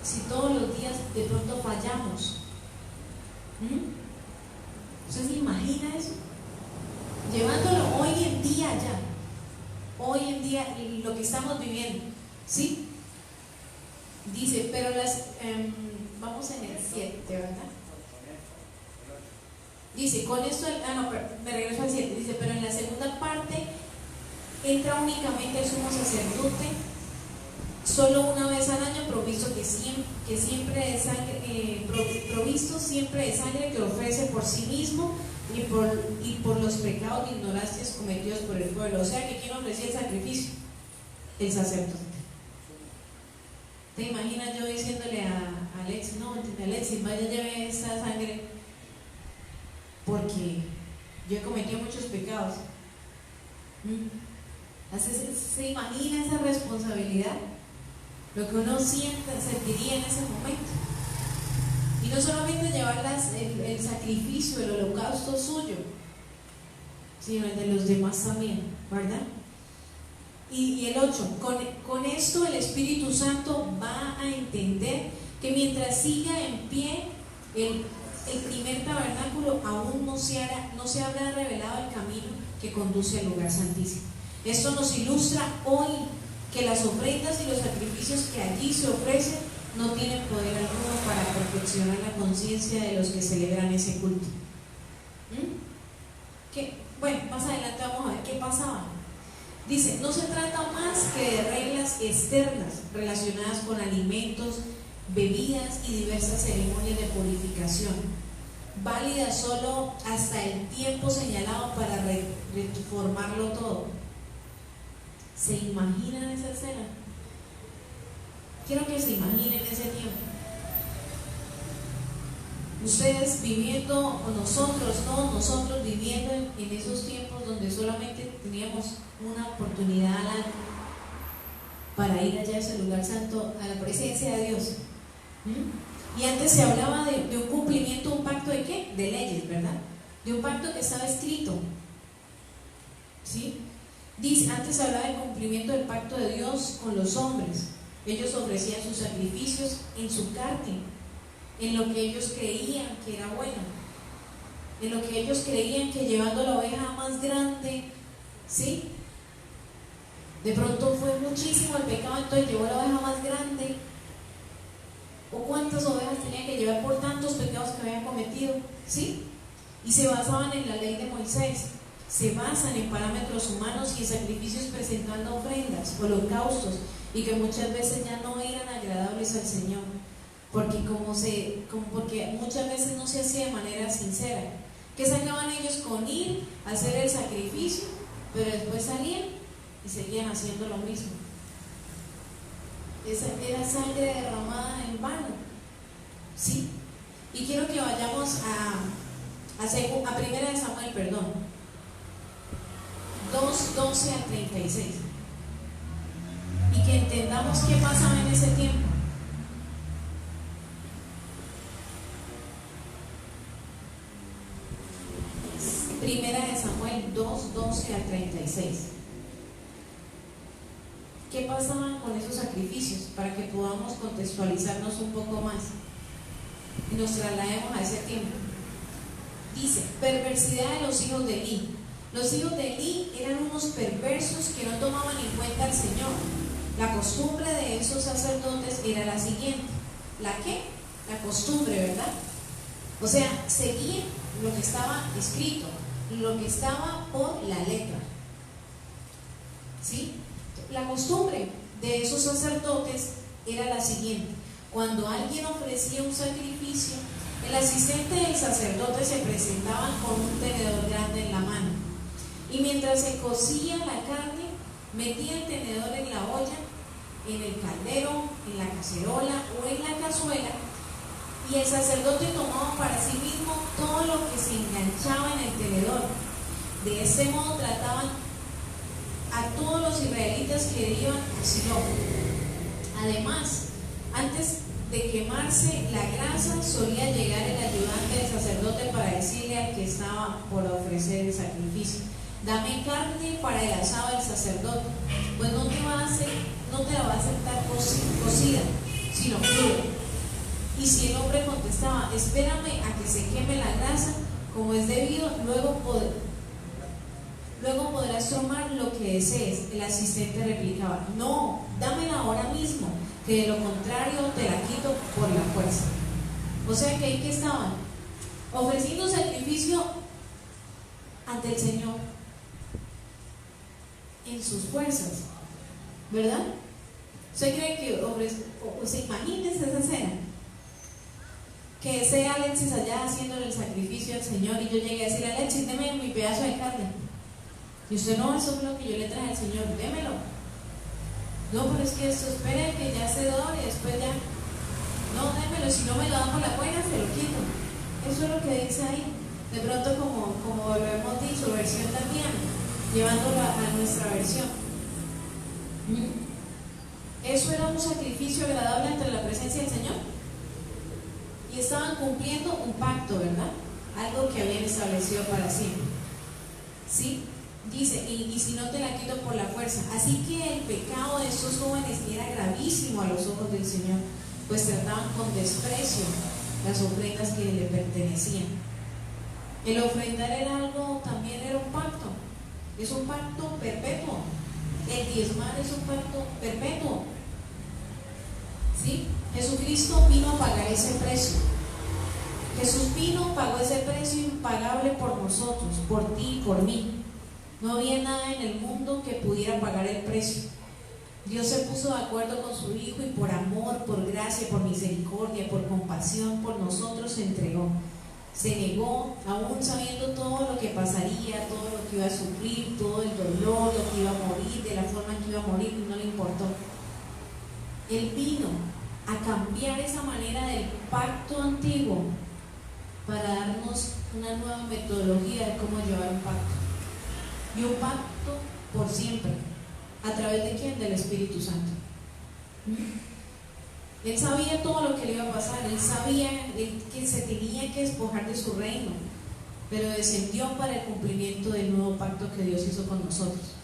Si todos los días de pronto fallamos. ¿Usted se imagina eso? Llevándolo hoy en día ya. Hoy en día lo que estamos viviendo, ¿sí? Dice, pero vamos en el 7, ¿verdad? Dice, con esto, me regreso al 7, dice, pero en la segunda parte entra únicamente el sumo sacerdote solo una vez al año, provisto siempre de sangre, provisto siempre de sangre, que ofrece por sí mismo y por los pecados de ignorancias cometidos por el pueblo. O sea que ¿quién ofrecía el sacrificio? El sacerdote. ¿Te imaginas yo diciéndole a Alexis, no, Alexis, vaya, lleve esta sangre porque yo he cometido muchos pecados? ¿Se imagina esa responsabilidad? Lo que uno sentiría en ese momento. Y no solamente llevar el sacrificio, el holocausto suyo, sino el de los demás también, ¿verdad? Y el 8, con esto el Espíritu Santo va a entender que mientras siga en pie el primer tabernáculo, aún no se habrá revelado el camino que conduce al lugar santísimo. Esto nos ilustra hoy que las ofrendas y los sacrificios que allí se ofrecen no tienen poder alguno para perfeccionar la conciencia de los que celebran ese culto. Bueno, más adelante vamos a ver qué pasaba. Dice, no se trata más que de reglas externas relacionadas con alimentos, bebidas y diversas ceremonias de purificación, válidas solo hasta el tiempo señalado para reformarlo todo. ¿Se imaginan esa escena? Quiero que se imaginen ese tiempo. Ustedes viviendo, o todos nosotros viviendo en esos tiempos donde solamente teníamos una oportunidad al año para ir allá a ese lugar santo, a la presencia de Dios. Y antes se hablaba de un cumplimiento, un pacto de ¿qué? De leyes, ¿verdad? De un pacto que estaba escrito, ¿sí? Dice, antes se hablaba del cumplimiento del pacto de Dios con los hombres. Ellos ofrecían sus sacrificios en su carne, en lo que ellos creían que era bueno, en lo que ellos creían que llevando la oveja más grande, ¿sí? De pronto fue muchísimo el pecado, entonces llevó la oveja más grande. ¿O cuántas ovejas tenía que llevar por tantos pecados que habían cometido? ¿Sí? Y se basaban en la ley de Moisés. Se basan en parámetros humanos y en sacrificios presentando ofrendas, holocaustos, y que muchas veces ya no eran agradables al Señor, porque muchas veces no se hacía de manera sincera. ¿Qué sacaban ellos con ir a hacer el sacrificio? Pero después salían y seguían haciendo lo mismo. Esa era sangre derramada en vano, ¿sí? Y quiero que vayamos a Primera de Samuel, 2:12 al 36, y que entendamos qué pasaba en ese tiempo. Primera de Samuel 2:12 al 36. ¿Qué pasaban con esos sacrificios? Para que podamos contextualizarnos un poco más y nos traslademos a ese tiempo. Dice, perversidad de los hijos de Elí. Los hijos de Elí eran unos perversos que no tomaban en cuenta al Señor. La costumbre de esos sacerdotes era la siguiente. ¿La qué? La costumbre, ¿verdad? O sea, seguían lo que estaba escrito, lo que estaba por la letra, ¿sí? La costumbre de esos sacerdotes era la siguiente: cuando alguien ofrecía un sacrificio, el asistente del sacerdote se presentaba con un tenedor grande en la mano, y mientras se cocía la carne, metía el tenedor en la olla, en el caldero, en la cacerola o en la cazuela, y el sacerdote tomaba para sí mismo todo lo que se enganchaba en el tenedor, De este modo trataban a todos los israelitas que iban a Silo. Además, antes de quemarse la grasa, solía llegar el ayudante del sacerdote para decirle al que estaba por ofrecer el sacrificio: dame carne para el asado del sacerdote, pues no te la va a aceptar cocida, sino cruda. Y si el hombre contestaba: espérame a que se queme la grasa como es debido, luego podrás tomar lo que desees. El asistente replicaba: no, dámela ahora mismo, que de lo contrario te la quito por la fuerza. O sea que ahí que estaban ofreciendo sacrificio ante el Señor en sus fuerzas, ¿verdad? ¿Usted cree que se imagínense esa escena? Que sea Alexis allá haciéndole el sacrificio al Señor y yo llegué a decirle: Alexis, deme mi pedazo de carne. Y usted: no, eso es lo que yo le traje al Señor, démelo. No, pero es que esto, espere que ya se dore y después ya. No, démelo, si no me lo da por la buena, se lo quito. Eso es lo que dice ahí. De pronto, como lo hemos dicho, versión también, llevándolo a nuestra versión. Eso era un sacrificio agradable ante la presencia del Señor. Y estaban cumpliendo un pacto, ¿verdad? Algo que habían establecido para siempre. ¿Sí? Dice: y si no te la quito por la fuerza. Así que el pecado de estos jóvenes era gravísimo a los ojos del Señor, pues trataban con desprecio las ofrendas que le pertenecían. El ofrendar también era un pacto. Es un pacto perpetuo. El diezmar es un pacto perpetuo. ¿Sí? Jesucristo vino a pagar ese precio. Jesús vino, pagó ese precio impagable por nosotros, por ti y por mí. No había nada en el mundo que pudiera pagar el precio. Dios se puso de acuerdo con su Hijo y por amor, por gracia, por misericordia, por compasión, por nosotros se entregó. Se negó, aún sabiendo todo lo que pasaría, todo lo que iba a sufrir, todo el dolor, lo que iba a morir, de la forma en que iba a morir, y no le importó. Él vino a cambiar esa manera del pacto antiguo para darnos una nueva metodología de cómo llevar un pacto. Y un pacto por siempre. ¿A través de quién? Del Espíritu Santo. Él sabía todo lo que le iba a pasar. Él sabía que se tenía que despojar de su reino, pero descendió para el cumplimiento del nuevo pacto que Dios hizo con nosotros.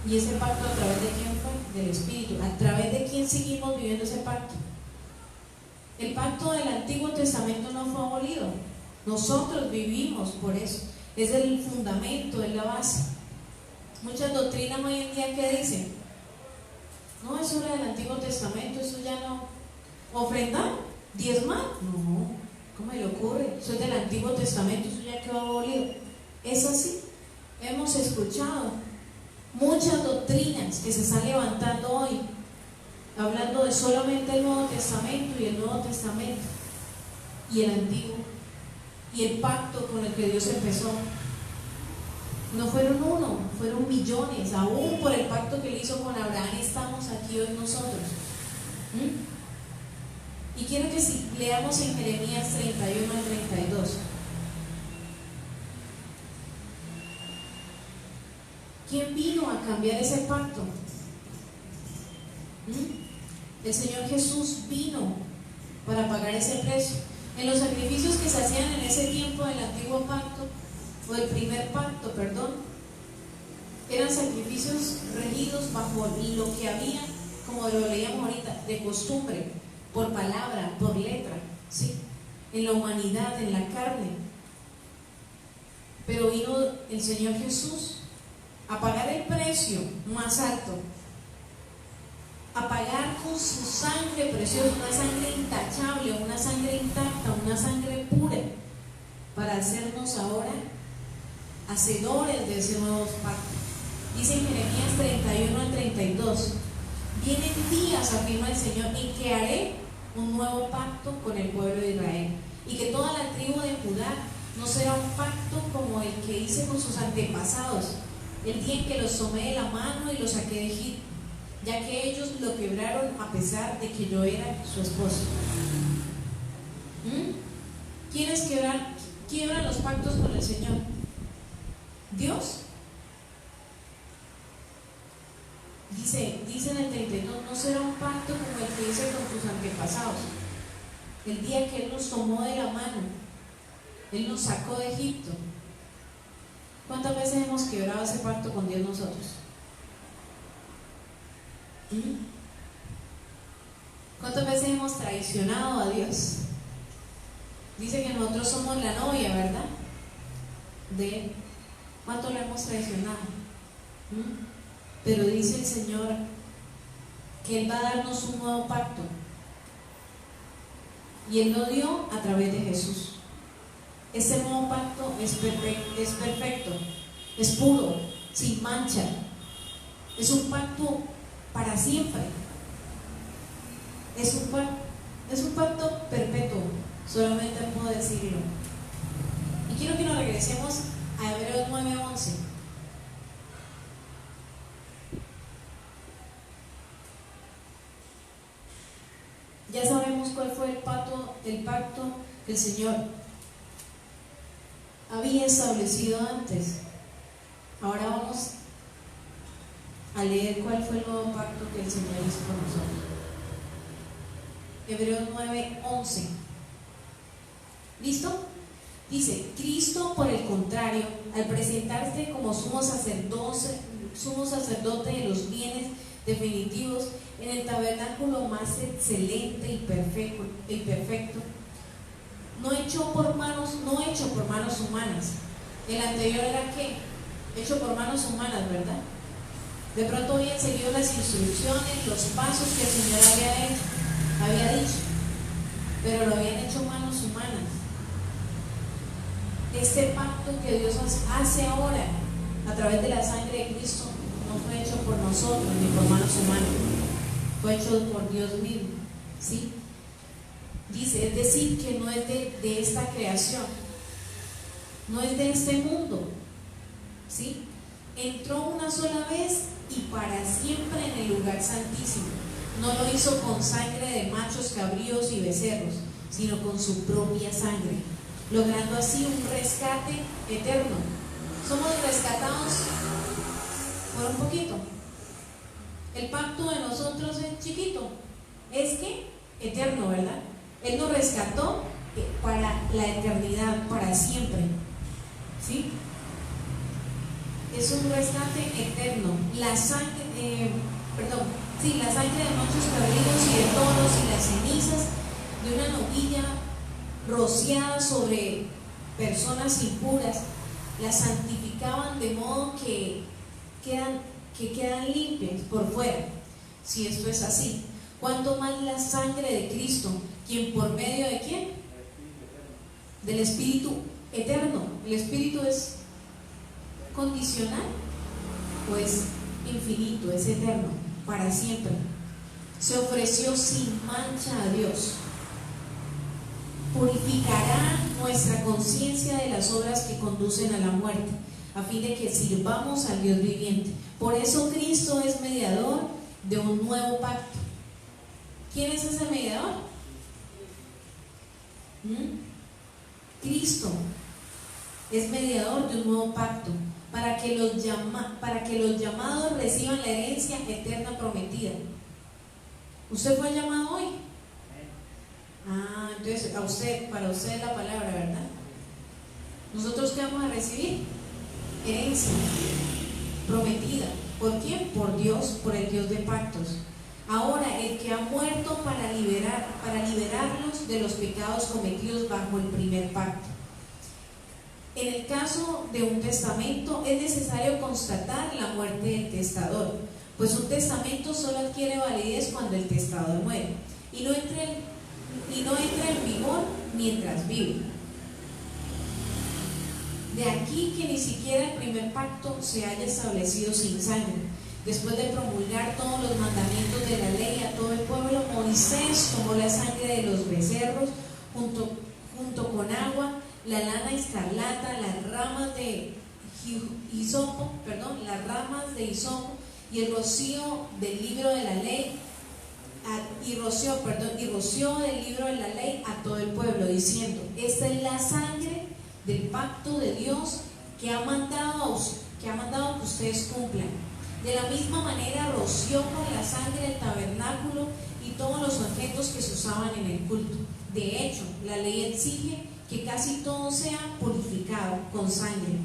¿Y ese pacto a través de quién fue? Del Espíritu. ¿A través de quién seguimos viviendo ese pacto? El pacto del Antiguo Testamento no fue abolido. Nosotros vivimos por eso. Es el fundamento, es la base. Muchas doctrinas hoy en día que dicen: no, eso era del Antiguo Testamento, eso ya no. ¿Ofrendar? ¿Diezmar? No, ¿cómo le ocurre? Eso es del Antiguo Testamento, eso ya quedó abolido. Es así. Hemos escuchado muchas doctrinas que se están levantando hoy, hablando de solamente el Nuevo Testamento y el Nuevo Testamento y el Antiguo y el pacto con el que Dios empezó. No fueron uno, fueron millones. Aún por el pacto que él hizo con Abraham estamos aquí hoy nosotros. Y quiero que si leamos en Jeremías 31 al 32. ¿Quién vino a cambiar ese pacto? El Señor Jesús vino para pagar ese precio. En los sacrificios que se hacían en ese tiempo del antiguo pacto, o del primer pacto, perdón, eran sacrificios regidos bajo lo que había, como lo leíamos ahorita, de costumbre, por palabra, por letra, ¿sí? En la humanidad, en la carne. Pero vino el Señor Jesús a pagar el precio más alto, a pagar con su sangre preciosa, una sangre intachable, una sangre intacta, una sangre pura, para hacernos ahora hacedores de ese nuevo pacto. Dice en Jeremías 31 al 32: vienen días, afirma el Señor, en que haré un nuevo pacto con el pueblo de Israel, y que toda la tribu de Judá no será un pacto como el que hice con sus antepasados, el día en que los tomé de la mano y los saqué de Egipto, ya que ellos lo quebraron a pesar de que yo era su esposo. ¿Quiénes quiebran los pactos con el Señor? Dios. Dice en el 32, no será un pacto como el que hice con tus antepasados, el día que Él nos tomó de la mano, Él nos sacó de Egipto. ¿Cuántas veces hemos quebrado ese pacto con Dios nosotros? ¿Cuántas veces hemos traicionado a Dios? Dice que nosotros somos la novia, ¿verdad? De Él. ¿Cuánto lo hemos traicionado? Pero dice el Señor que Él va a darnos un nuevo pacto. Y Él lo dio a través de Jesús. Ese nuevo pacto es perfecto, es puro, sin mancha. Es un pacto para siempre. Es un pacto perpetuo, solamente puedo decirlo. Y quiero que nos regresemos a Hebreos 9:11. Ya sabemos cuál fue el pacto que el Señor había establecido antes. Ahora vamos a leer cuál fue el nuevo pacto que el Señor hizo con nosotros. Hebreos 9:11. ¿Listo? Dice: Cristo, por el contrario, al presentarse como sumo sacerdote de los bienes definitivos en el tabernáculo más excelente y perfecto, no hecho por manos humanas. El anterior era ¿qué? Hecho por manos humanas, ¿verdad? De pronto habían seguido las instrucciones, los pasos que el Señor había dicho, pero lo habían hecho manos humanas. Este pacto que Dios hace ahora a través de la sangre de Cristo no fue hecho por nosotros ni por manos humanas, fue hecho por Dios mismo, ¿sí? Dice, es decir, que no es de esta creación, no es de este mundo, ¿sí? Entró una sola vez y para siempre en el lugar santísimo. No lo hizo con sangre de machos, cabríos y becerros, sino con su propia sangre, logrando así un rescate eterno. Somos rescatados por un poquito. El pacto de nosotros es chiquito, es que eterno, ¿verdad? Él nos rescató para la eternidad, para siempre, ¿sí? Es un rescate eterno. La sangre de machos cabríos y de toros y las cenizas de una novilla rociada sobre personas impuras las santificaban de modo que quedan limpias por fuera. Si esto es así, ¿cuánto más la sangre de Cristo, quien por medio de quién? Del Espíritu eterno. El Espíritu es condicional, pues infinito, es eterno, para siempre. Se ofreció sin mancha a Dios. Purificará nuestra conciencia de las obras que conducen a la muerte, a fin de que sirvamos al Dios viviente. Por eso Cristo es mediador de un nuevo pacto. ¿Quién es ese mediador? Cristo es mediador de un nuevo pacto, para que los llamados reciban la herencia eterna prometida. ¿Usted fue llamado hoy? Entonces para usted es la palabra, ¿verdad? ¿Nosotros qué vamos a recibir? Herencia prometida. ¿Por quién? Por Dios, por el Dios de pactos. Ahora, el que ha muerto para liberarlos de los pecados cometidos bajo el primer pacto. En el caso de un testamento es necesario constatar la muerte del testador, pues un testamento solo adquiere validez cuando el testador muere y no entra en vigor mientras vive. De aquí que ni siquiera el primer pacto se haya establecido sin sangre. Después de promulgar todos los mandamientos de la ley a todo el pueblo, Moisés tomó la sangre de los becerros junto con agua, la lana escarlata, las ramas de hisopo y el rocío del libro de la ley, y roció del libro de la ley a todo el pueblo, diciendo: esta es la sangre del pacto de Dios que ha mandado que ustedes cumplan. De la misma manera roció con la sangre el tabernáculo y todos los objetos que se usaban en el culto. De hecho, la ley exige que casi todo sea purificado con sangre,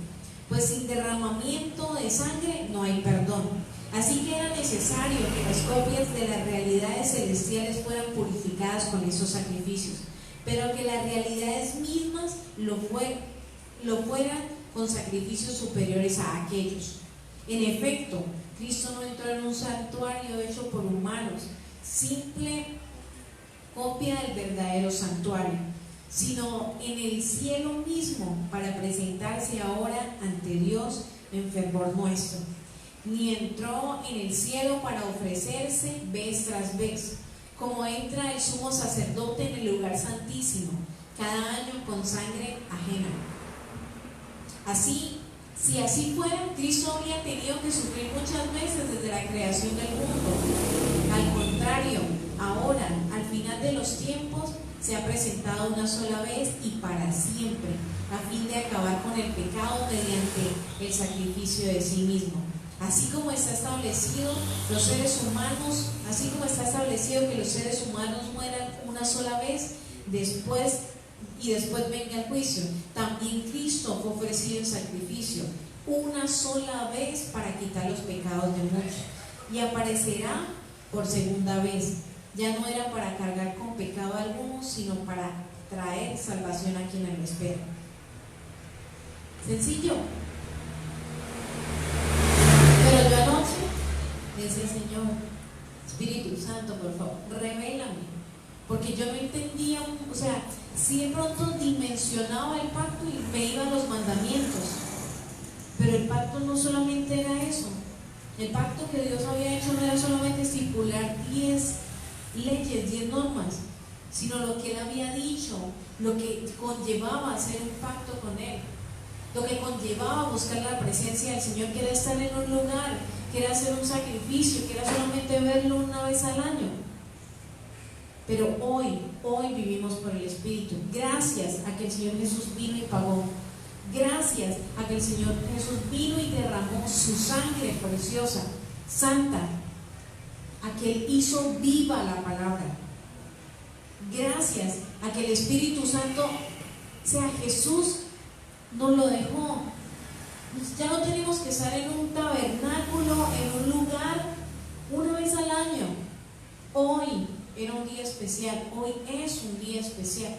pues sin derramamiento de sangre no hay perdón. Así que era necesario que las copias de las realidades celestiales fueran purificadas con esos sacrificios, pero que las realidades mismas lo fueran con sacrificios superiores a aquellos. En efecto, Cristo no entró en un santuario hecho por humanos, simple copia del verdadero santuario, sino en el cielo mismo, para presentarse ahora ante Dios en fervor nuestro. Ni entró en el cielo para ofrecerse vez tras vez, como entra el sumo sacerdote en el lugar santísimo, cada año con sangre ajena. Si así fuera, Cristo habría tenido que sufrir muchas veces desde la creación del mundo. Al contrario, ahora, al final de los tiempos, se ha presentado una sola vez y para siempre, a fin de acabar con el pecado mediante el sacrificio de sí mismo. Así como está establecido que los seres humanos mueran una sola vez, después venga el juicio, también Cristo fue ofrecido en sacrificio una sola vez para quitar los pecados de muchos, y aparecerá por segunda vez. Ya no era para cargar con pecado alguno, sino para traer salvación a quienes lo esperan. Sencillo. Pero yo anoche decía: Señor, Espíritu Santo, por favor, revélame, porque yo no entendía, sí de pronto dimensionaba el pacto y me iban los mandamientos, pero el pacto no solamente era eso. El pacto que Dios había hecho no era solamente estipular 10 leyes, 10 normas, sino lo que Él había dicho, lo que conllevaba hacer un pacto con Él, lo que conllevaba buscar la presencia del Señor, que era estar en un lugar, que era hacer un sacrificio, que era solamente verlo una vez al año. Pero hoy vivimos por el Espíritu, gracias a que el Señor Jesús vino y pagó, gracias a que el Señor Jesús vino y derramó su sangre preciosa, santa, a que Él hizo viva la palabra, gracias a que el Espíritu Santo, Jesús nos lo dejó. Ya no tenemos que estar en un tabernáculo, en un lugar, una vez al año. Hoy era un día especial, hoy es un día especial.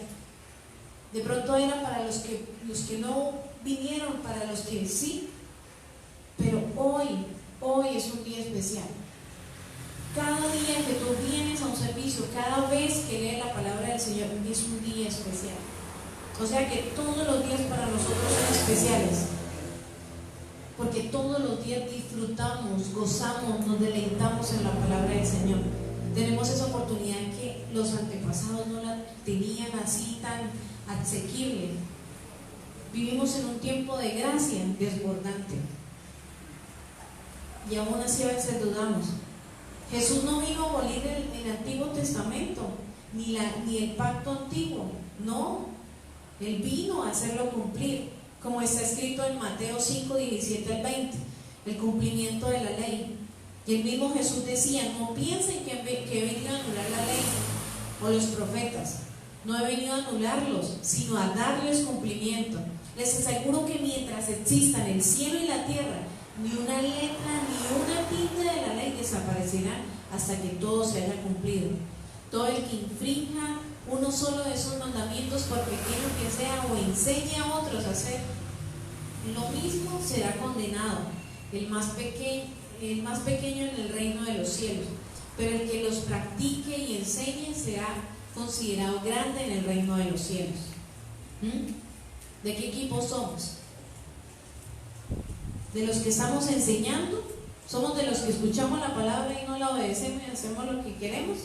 De pronto era para los que no vinieron, para los que sí, pero hoy es un día especial. Cada día que tú vienes a un servicio, cada vez que lees la palabra del Señor, es un día especial. O sea que todos los días para nosotros son especiales, porque todos los días disfrutamos, gozamos, nos deleitamos en la palabra del Señor. Tenemos esa oportunidad que los antepasados no la tenían así tan asequible. Vivimos en un tiempo de gracia desbordante, y aún así a veces dudamos. Jesús no vino a abolir el Antiguo Testamento, ni el pacto antiguo, no. Él vino a hacerlo cumplir, como está escrito en Mateo 5, 17 al 20, el cumplimiento de la ley. Y el mismo Jesús decía: no piensen que he venido a anular la ley o los profetas. No he venido a anularlos, sino a darles cumplimiento. Les aseguro que mientras existan el cielo y la tierra, ni una letra ni una tilde de la ley desaparecerá hasta que todo se haya cumplido. Todo el que infrinja uno solo de esos mandamientos, por pequeño que sea, o enseñe a otros a hacer lo mismo, será condenado. El más pequeño en el reino de los cielos, pero el que los practique y enseñe será considerado grande en el reino de los cielos. ¿De qué equipo somos? ¿De los que estamos enseñando? ¿Somos de los que escuchamos la palabra y no la obedecemos y hacemos lo que queremos?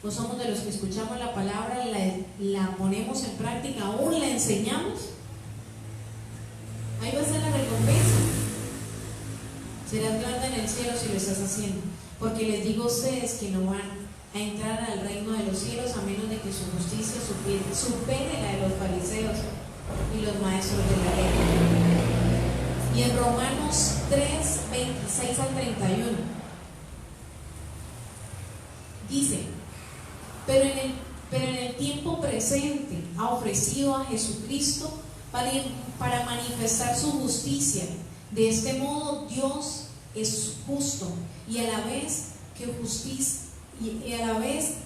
¿O somos de los que escuchamos la palabra, la ponemos en práctica, aún la enseñamos? Ahí va a ser la recompensa. Serás grande en el cielo si lo estás haciendo, porque les digo a ustedes que no van a entrar al reino de los cielos a menos de que su justicia supere la de los fariseos y los maestros de la ley. Y en Romanos 3, 26 al 31 dice: pero en el tiempo presente ha ofrecido a Jesucristo para manifestar su justicia. De este modo Dios es justo y a la vez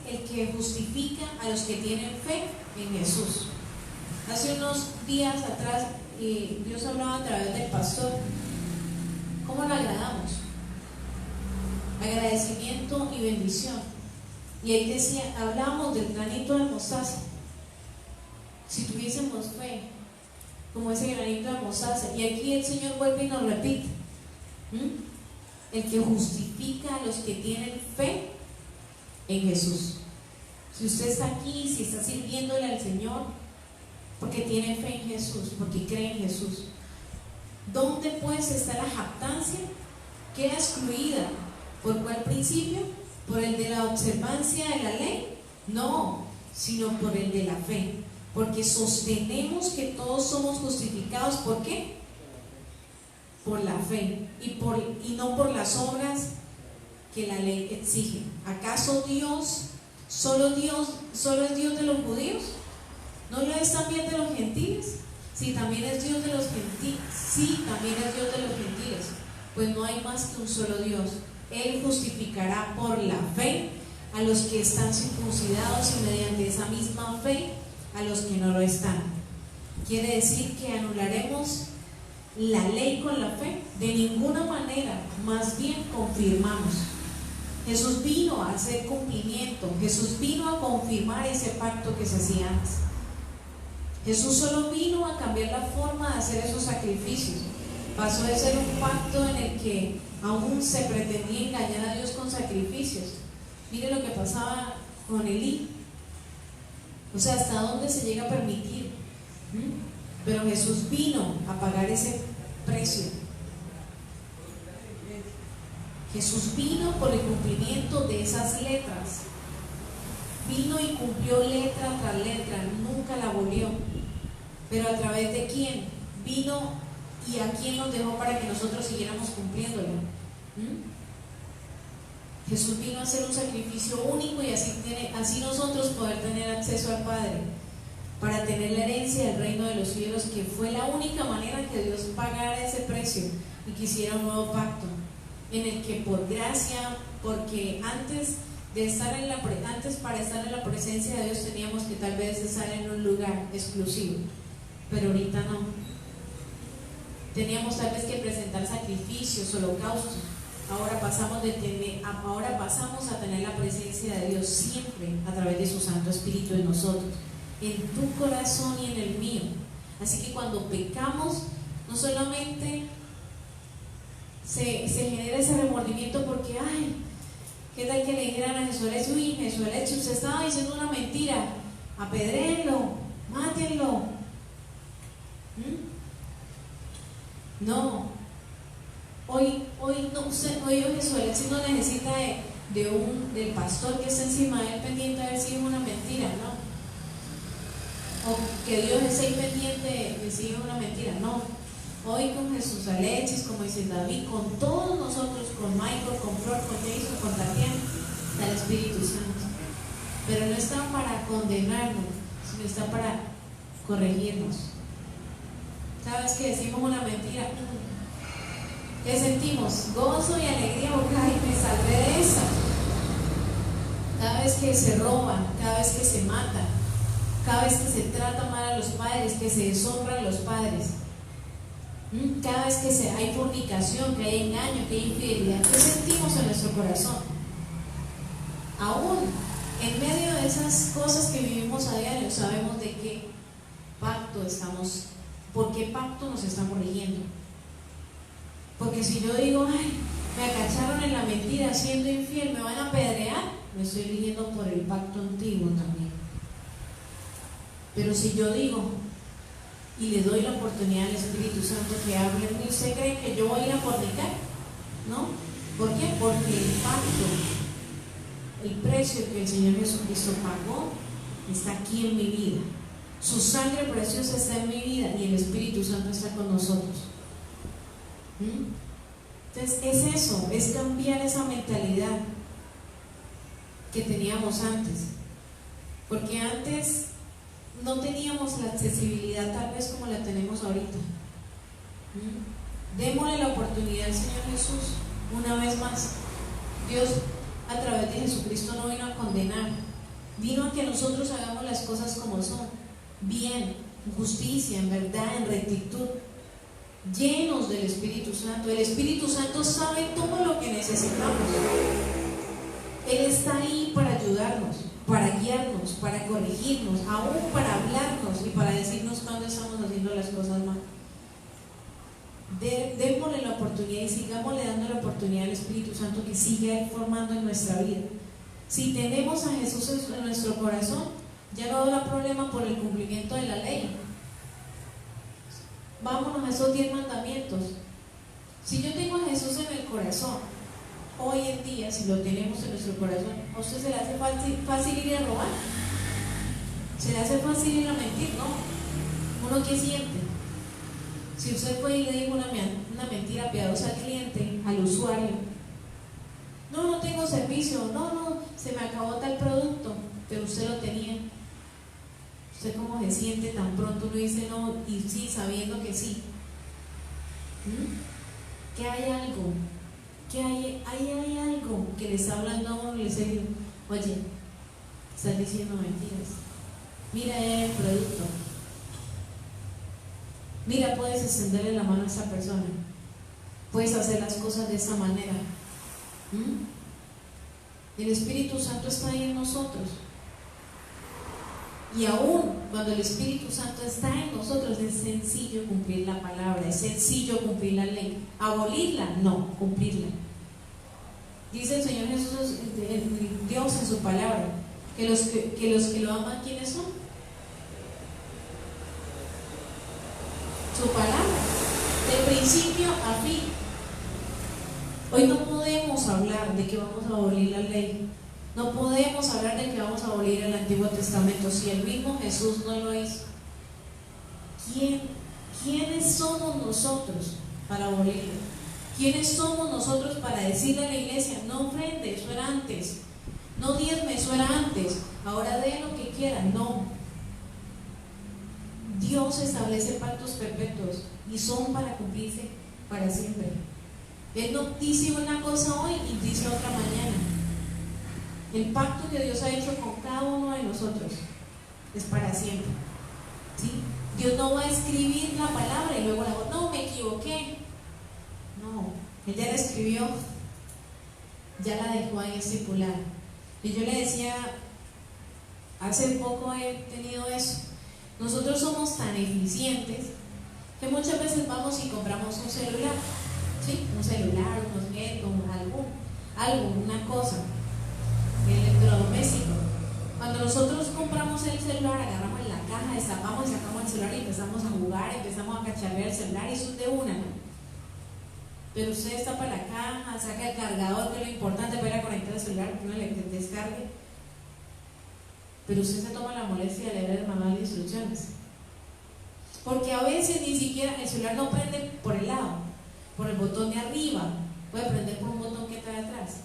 el que justifica a los que tienen fe en Jesús. Hace unos días atrás Dios hablaba a través del pastor. ¿Cómo lo agradamos? Agradecimiento y bendición. Y ahí decía, hablábamos del granito de mostaza. Si tuviésemos fe como ese granito de mostaza. Y aquí el Señor vuelve y nos repite: el que justifica a los que tienen fe en Jesús. Si usted está aquí, si está sirviéndole al Señor, porque tiene fe en Jesús, porque cree en Jesús, ¿dónde pues está la jactancia? ¿Queda excluida? ¿Por cuál principio? ¿Por el de la observancia de la ley? No, sino por el de la fe, porque sostenemos que todos somos justificados. ¿Por qué? Por la fe y no por las obras que la ley exige. ¿Acaso solo es Dios de los judíos? ¿No lo es también de los gentiles? Sí, también es Dios de los gentiles. Sí, también es Dios de los gentiles. Pues no hay más que un solo Dios. Él justificará por la fe a los que están circuncidados y mediante esa misma fe a los que no lo están. Quiere decir que anularemos la ley con la fe. De ninguna manera, más bien confirmamos. Jesús vino a hacer cumplimiento. Jesús vino a confirmar ese pacto que se hacía antes. Jesús solo vino a cambiar la forma de hacer esos sacrificios. Pasó de ser un pacto en el que aún se pretendía engañar a Dios con sacrificios. Mire lo que pasaba con Elí. O sea, hasta dónde se llega a permitir. Pero Jesús vino a pagar ese precio. Jesús vino por el cumplimiento de esas letras. Vino y cumplió letra tras letra, nunca la abolió. Pero ¿a través de quién? Vino y a quién nos dejó para que nosotros siguiéramos cumpliéndolo. Jesús vino a hacer un sacrificio único y así nosotros poder tener acceso al Padre, para tener la herencia del reino de los cielos, que fue la única manera que Dios pagara ese precio y que hiciera un nuevo pacto, en el que por gracia, porque antes para estar en la presencia de Dios teníamos que tal vez estar en un lugar exclusivo, pero ahorita no. Teníamos tal vez que presentar sacrificios, holocaustos. Ahora pasamos a tener la presencia de Dios siempre a través de su Santo Espíritu en nosotros, en tu corazón y en el mío. Así que cuando pecamos, no solamente se genera ese remordimiento porque, ay, ¿qué tal que le dijeran a Jesús, usted estaba diciendo una mentira, apedréenlo, mátenlo? No. Hoy Jesús no necesita del pastor que está encima de él pendiente a ver si es una mentira, ¿no? O que Dios esté pendiente de si es una mentira, no. Hoy con Jesús Alexis, como dice David, con todos nosotros, con Michael, con Flor, con Jason, con Tatiana, está el Espíritu Santo. Pero no está para condenarnos, sino está para corregirnos. Cada vez que decimos una mentira, ¿qué sentimos? Gozo y alegría, porque ay, me salvé de esa. Cada vez que se roba, cada vez que se mata, cada vez que se trata mal a los padres, que se deshonran a los padres, cada vez que hay fornicación, que hay engaño, que hay infidelidad, ¿qué sentimos en nuestro corazón? Aún en medio de esas cosas que vivimos a diario, sabemos de qué pacto por qué pacto nos estamos rigiendo. Porque si yo digo, ay, me acacharon en la mentira siendo infiel, me van a apedrear, me estoy rigiendo por el pacto antiguo también. Pero si yo digo y le doy la oportunidad al Espíritu Santo que hable en mí, ¿usted cree que yo voy a ir a fornicar? ¿No? ¿Por qué? Porque el pacto, el precio que el Señor Jesucristo pagó, está aquí en mi vida. Su sangre preciosa está en mi vida y el Espíritu Santo está con nosotros. Entonces es eso, es cambiar esa mentalidad que teníamos antes, porque antes no teníamos la accesibilidad tal vez como la tenemos ahorita. Démosle la oportunidad al Señor Jesús una vez más. Dios a través de Jesucristo no vino a condenar, vino a que nosotros hagamos las cosas como son, bien, en justicia, en verdad, en rectitud, llenos del Espíritu Santo. El Espíritu Santo sabe todo lo que necesitamos. Él está ahí para ayudarnos, para guiarnos, para corregirnos, aún para hablarnos y para decirnos cuando estamos haciendo las cosas mal. Démosle la oportunidad y sigámosle dando la oportunidad al Espíritu Santo que siga formando en nuestra vida. Si tenemos a Jesús en nuestro corazón, ya no habrá problema por el cumplimiento de la ley. Vámonos a esos 10 mandamientos. Si yo tengo a Jesús en el corazón, hoy en día, si lo tenemos en nuestro corazón, ¿a usted se le hace fácil ir a robar? ¿Se le hace fácil ir a mentir? No. ¿Uno qué siente? Si usted fue y le dijo una mentira piadosa al cliente, al usuario, no tengo servicio, no, se me acabó tal producto, pero usted lo tenía. ¿Usted cómo se siente tan pronto uno dice no y sí, sabiendo que sí? Que hay algo, hay algo que le está hablando a uno y le dice, oye, estás diciendo mentiras, mira el producto, mira, puedes extenderle la mano a esa persona, puedes hacer las cosas de esa manera. El Espíritu Santo está ahí en nosotros. Y aún cuando el Espíritu Santo está en nosotros, es sencillo cumplir la palabra, es sencillo cumplir la ley. Abolirla, no, cumplirla. Dice el Señor Jesús, Dios en su palabra, que los que lo aman, ¿quiénes son? Su palabra, de principio a fin. Hoy no podemos hablar de que vamos a abolir la ley. No podemos hablar de que vamos a abolir el Antiguo Testamento si el mismo Jesús no lo hizo. ¿Quiénes somos nosotros para abolirlo? ¿Quiénes somos nosotros para decirle a la iglesia, no ofrende, eso era antes, no diezme, eso era antes, ahora dé lo que quieran? No. Dios establece pactos perpetuos y son para cumplirse para siempre. Él no dice una cosa hoy y dice otra mañana. El pacto que Dios ha hecho con cada uno de nosotros es para siempre. ¿Sí? Dios no va a escribir la palabra y luego no, me equivoqué. No, Él ya la escribió, ya la dejó ahí estipulada. Y yo le decía, hace poco he tenido eso. Nosotros somos tan eficientes que muchas veces vamos y compramos un celular. ¿Sí? Un celular, un objeto, algo, una cosa electrodoméstico. Cuando nosotros compramos el celular, agarramos en la caja, destapamos y sacamos el celular y empezamos a jugar, empezamos a cacharrear el celular y eso es de una, ¿no? Pero usted destapa la caja, saca el cargador, que es lo importante para conectar el celular, que uno le descargue. Pero usted se toma la molestia de leer el manual de instrucciones. Porque a veces ni siquiera el celular no prende por el lado, por el botón de arriba, puede prender por un botón que está atrás.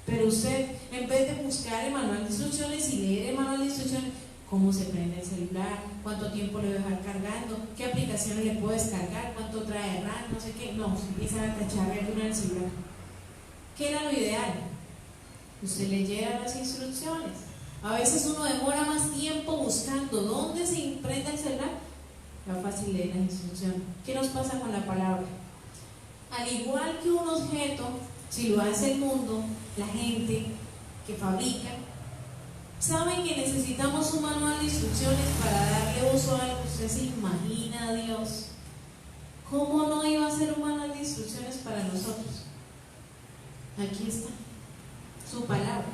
Pero usted, en vez de buscar el manual de instrucciones y leer el manual de instrucciones, cómo se prende el celular, cuánto tiempo le voy a dejar cargando, qué aplicaciones le puedo descargar, cuánto trae RAM, no sé qué, no, se empieza a cacharrear uno en el celular. ¿Qué era lo ideal? Usted leyera las instrucciones. A veces uno demora más tiempo buscando dónde se prende el celular. Es fácil leer las instrucciones. ¿Qué nos pasa con la palabra? Al igual que un objeto, si lo hace el mundo, la gente que fabrica, saben que necesitamos un manual de instrucciones para darle uso a algo. Usted se imagina a Dios, ¿cómo no iba a ser un manual de instrucciones para nosotros? Aquí está, su palabra.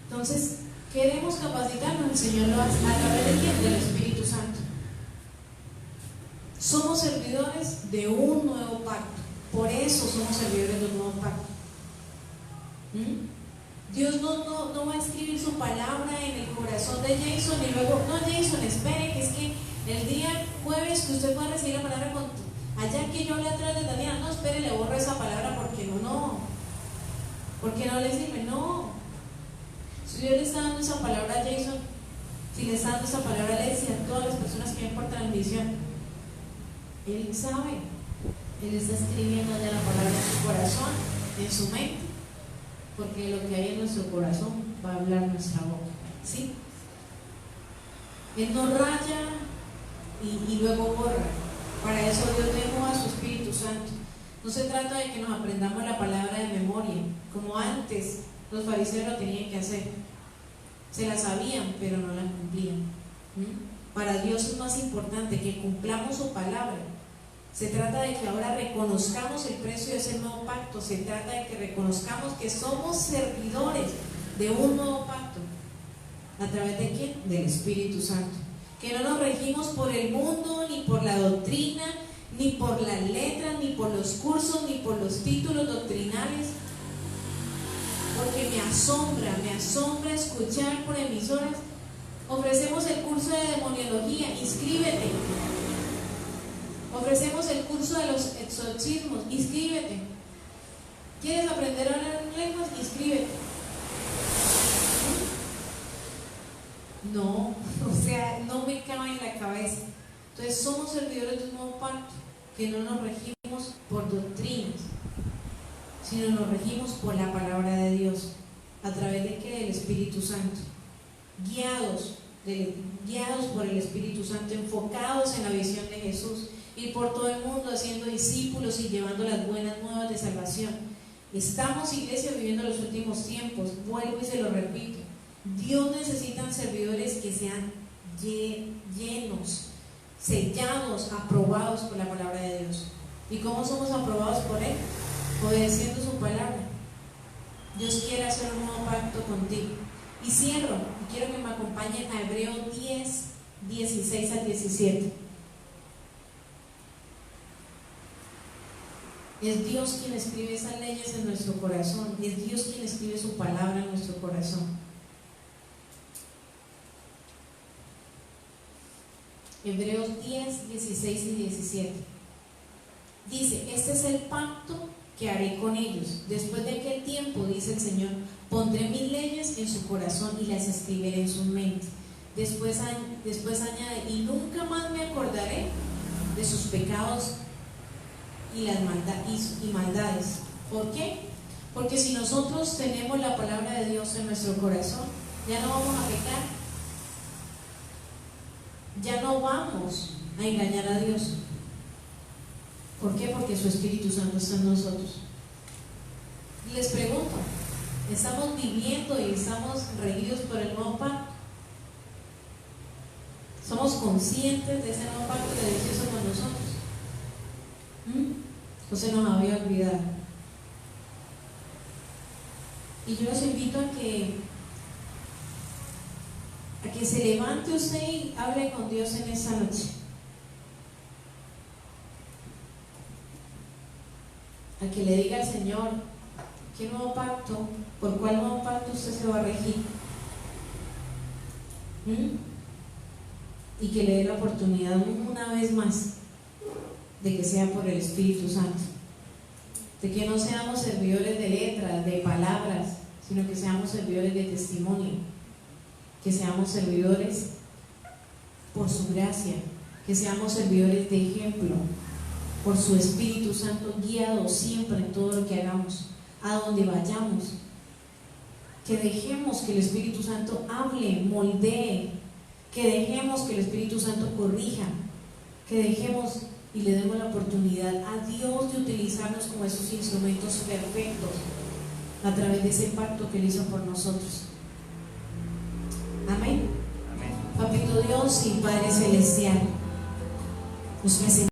Entonces, queremos capacitarnos, el Señor lo hace a través de quién, del Espíritu Santo. Somos servidores de un nuevo pacto. Por eso somos servidores de un nuevo pacto. Dios no va a escribir su palabra en el corazón de Jason y luego, no, Jason, espere, que es que el día jueves que usted pueda recibir la palabra allá que yo le atrás de Daniela, no, espere, le borro esa palabra porque porque no le sirve, no. Si Dios le está dando esa palabra a Jason, si le está dando esa palabra a Alexia, a todas las personas que ven por transmisión, Él sabe, Él está escribiendo ya la palabra en su corazón, en su mente, porque lo que hay en nuestro corazón va a hablar nuestra boca, ¿sí? Él nos raya y luego borra. Para eso Dios dejó a su Espíritu Santo. No se trata de que nos aprendamos la palabra de memoria, como antes los fariseos lo tenían que hacer. Se la sabían, pero no la cumplían. Para Dios es más importante que cumplamos su palabra. Se trata de que ahora reconozcamos el precio de ese nuevo pacto. Se trata de que reconozcamos que somos servidores de un nuevo pacto. ¿A través de quién? Del Espíritu Santo. Que no nos regimos por el mundo, ni por la doctrina, ni por las letras, ni por los cursos, ni por los títulos doctrinales. Porque me asombra escuchar por emisoras: ofrecemos el curso de demoniología, inscríbete. Ofrecemos el curso de los exorcismos, inscríbete. ¿Quieres aprender a hablar en lenguas? Inscríbete. No, o sea, no me cabe en la cabeza. Entonces somos servidores de un nuevo pacto, que no nos regimos por doctrinas, sino nos regimos por la palabra de Dios. ¿A través de qué? Del Espíritu Santo. Guiados por el Espíritu Santo, enfocados en la visión de Jesús, ir por todo el mundo haciendo discípulos y llevando las buenas nuevas de salvación. Estamos, iglesia, viviendo los últimos tiempos. Vuelvo y se lo repito: Dios necesita servidores que sean llenos, sellados, aprobados por la palabra de Dios. ¿Y cómo somos aprobados por Él? Obedeciendo su palabra. Dios quiere hacer un nuevo pacto contigo. Y cierro, y quiero que me acompañen a Hebreos 10, 16 al 17. Es Dios quien escribe esas leyes en nuestro corazón. Es Dios quien escribe su palabra en nuestro corazón. Hebreos 10, 16 y 17. Dice: este es el pacto que haré con ellos. Después de aquel tiempo, dice el Señor, pondré mis leyes en su corazón y las escribiré en su mente. Después añade: y nunca más me acordaré de sus pecados y las maldades. ¿Por qué? Porque si nosotros tenemos la palabra de Dios en nuestro corazón, ya no vamos a pecar, ya no vamos a engañar a Dios. ¿Por qué? Porque su Espíritu Santo está en nosotros. Les pregunto, ¿estamos viviendo y estamos regidos por el nuevo pacto? ¿Somos conscientes de ese nuevo pacto que Dios hizo con nosotros? ¿O se nos había olvidado? Y yo los invito a que se levante usted y hable con Dios en esa noche. A que le diga al Señor: ¿qué nuevo pacto? ¿Por cuál nuevo pacto usted se va a regir? Y que le dé la oportunidad una vez más de que sea por el Espíritu Santo, de que no seamos servidores de letras, de palabras, sino que seamos servidores de testimonio, que seamos servidores por su gracia, que seamos servidores de ejemplo, por su Espíritu Santo, guiados siempre en todo lo que hagamos, a donde vayamos. Que dejemos que el Espíritu Santo hable, moldee, que dejemos que el Espíritu Santo corrija, que dejemos y le demos la oportunidad a Dios de utilizarnos como esos instrumentos perfectos a través de ese pacto que Él hizo por nosotros. Amén. Papito Dios y Padre Celestial, nos presentamos.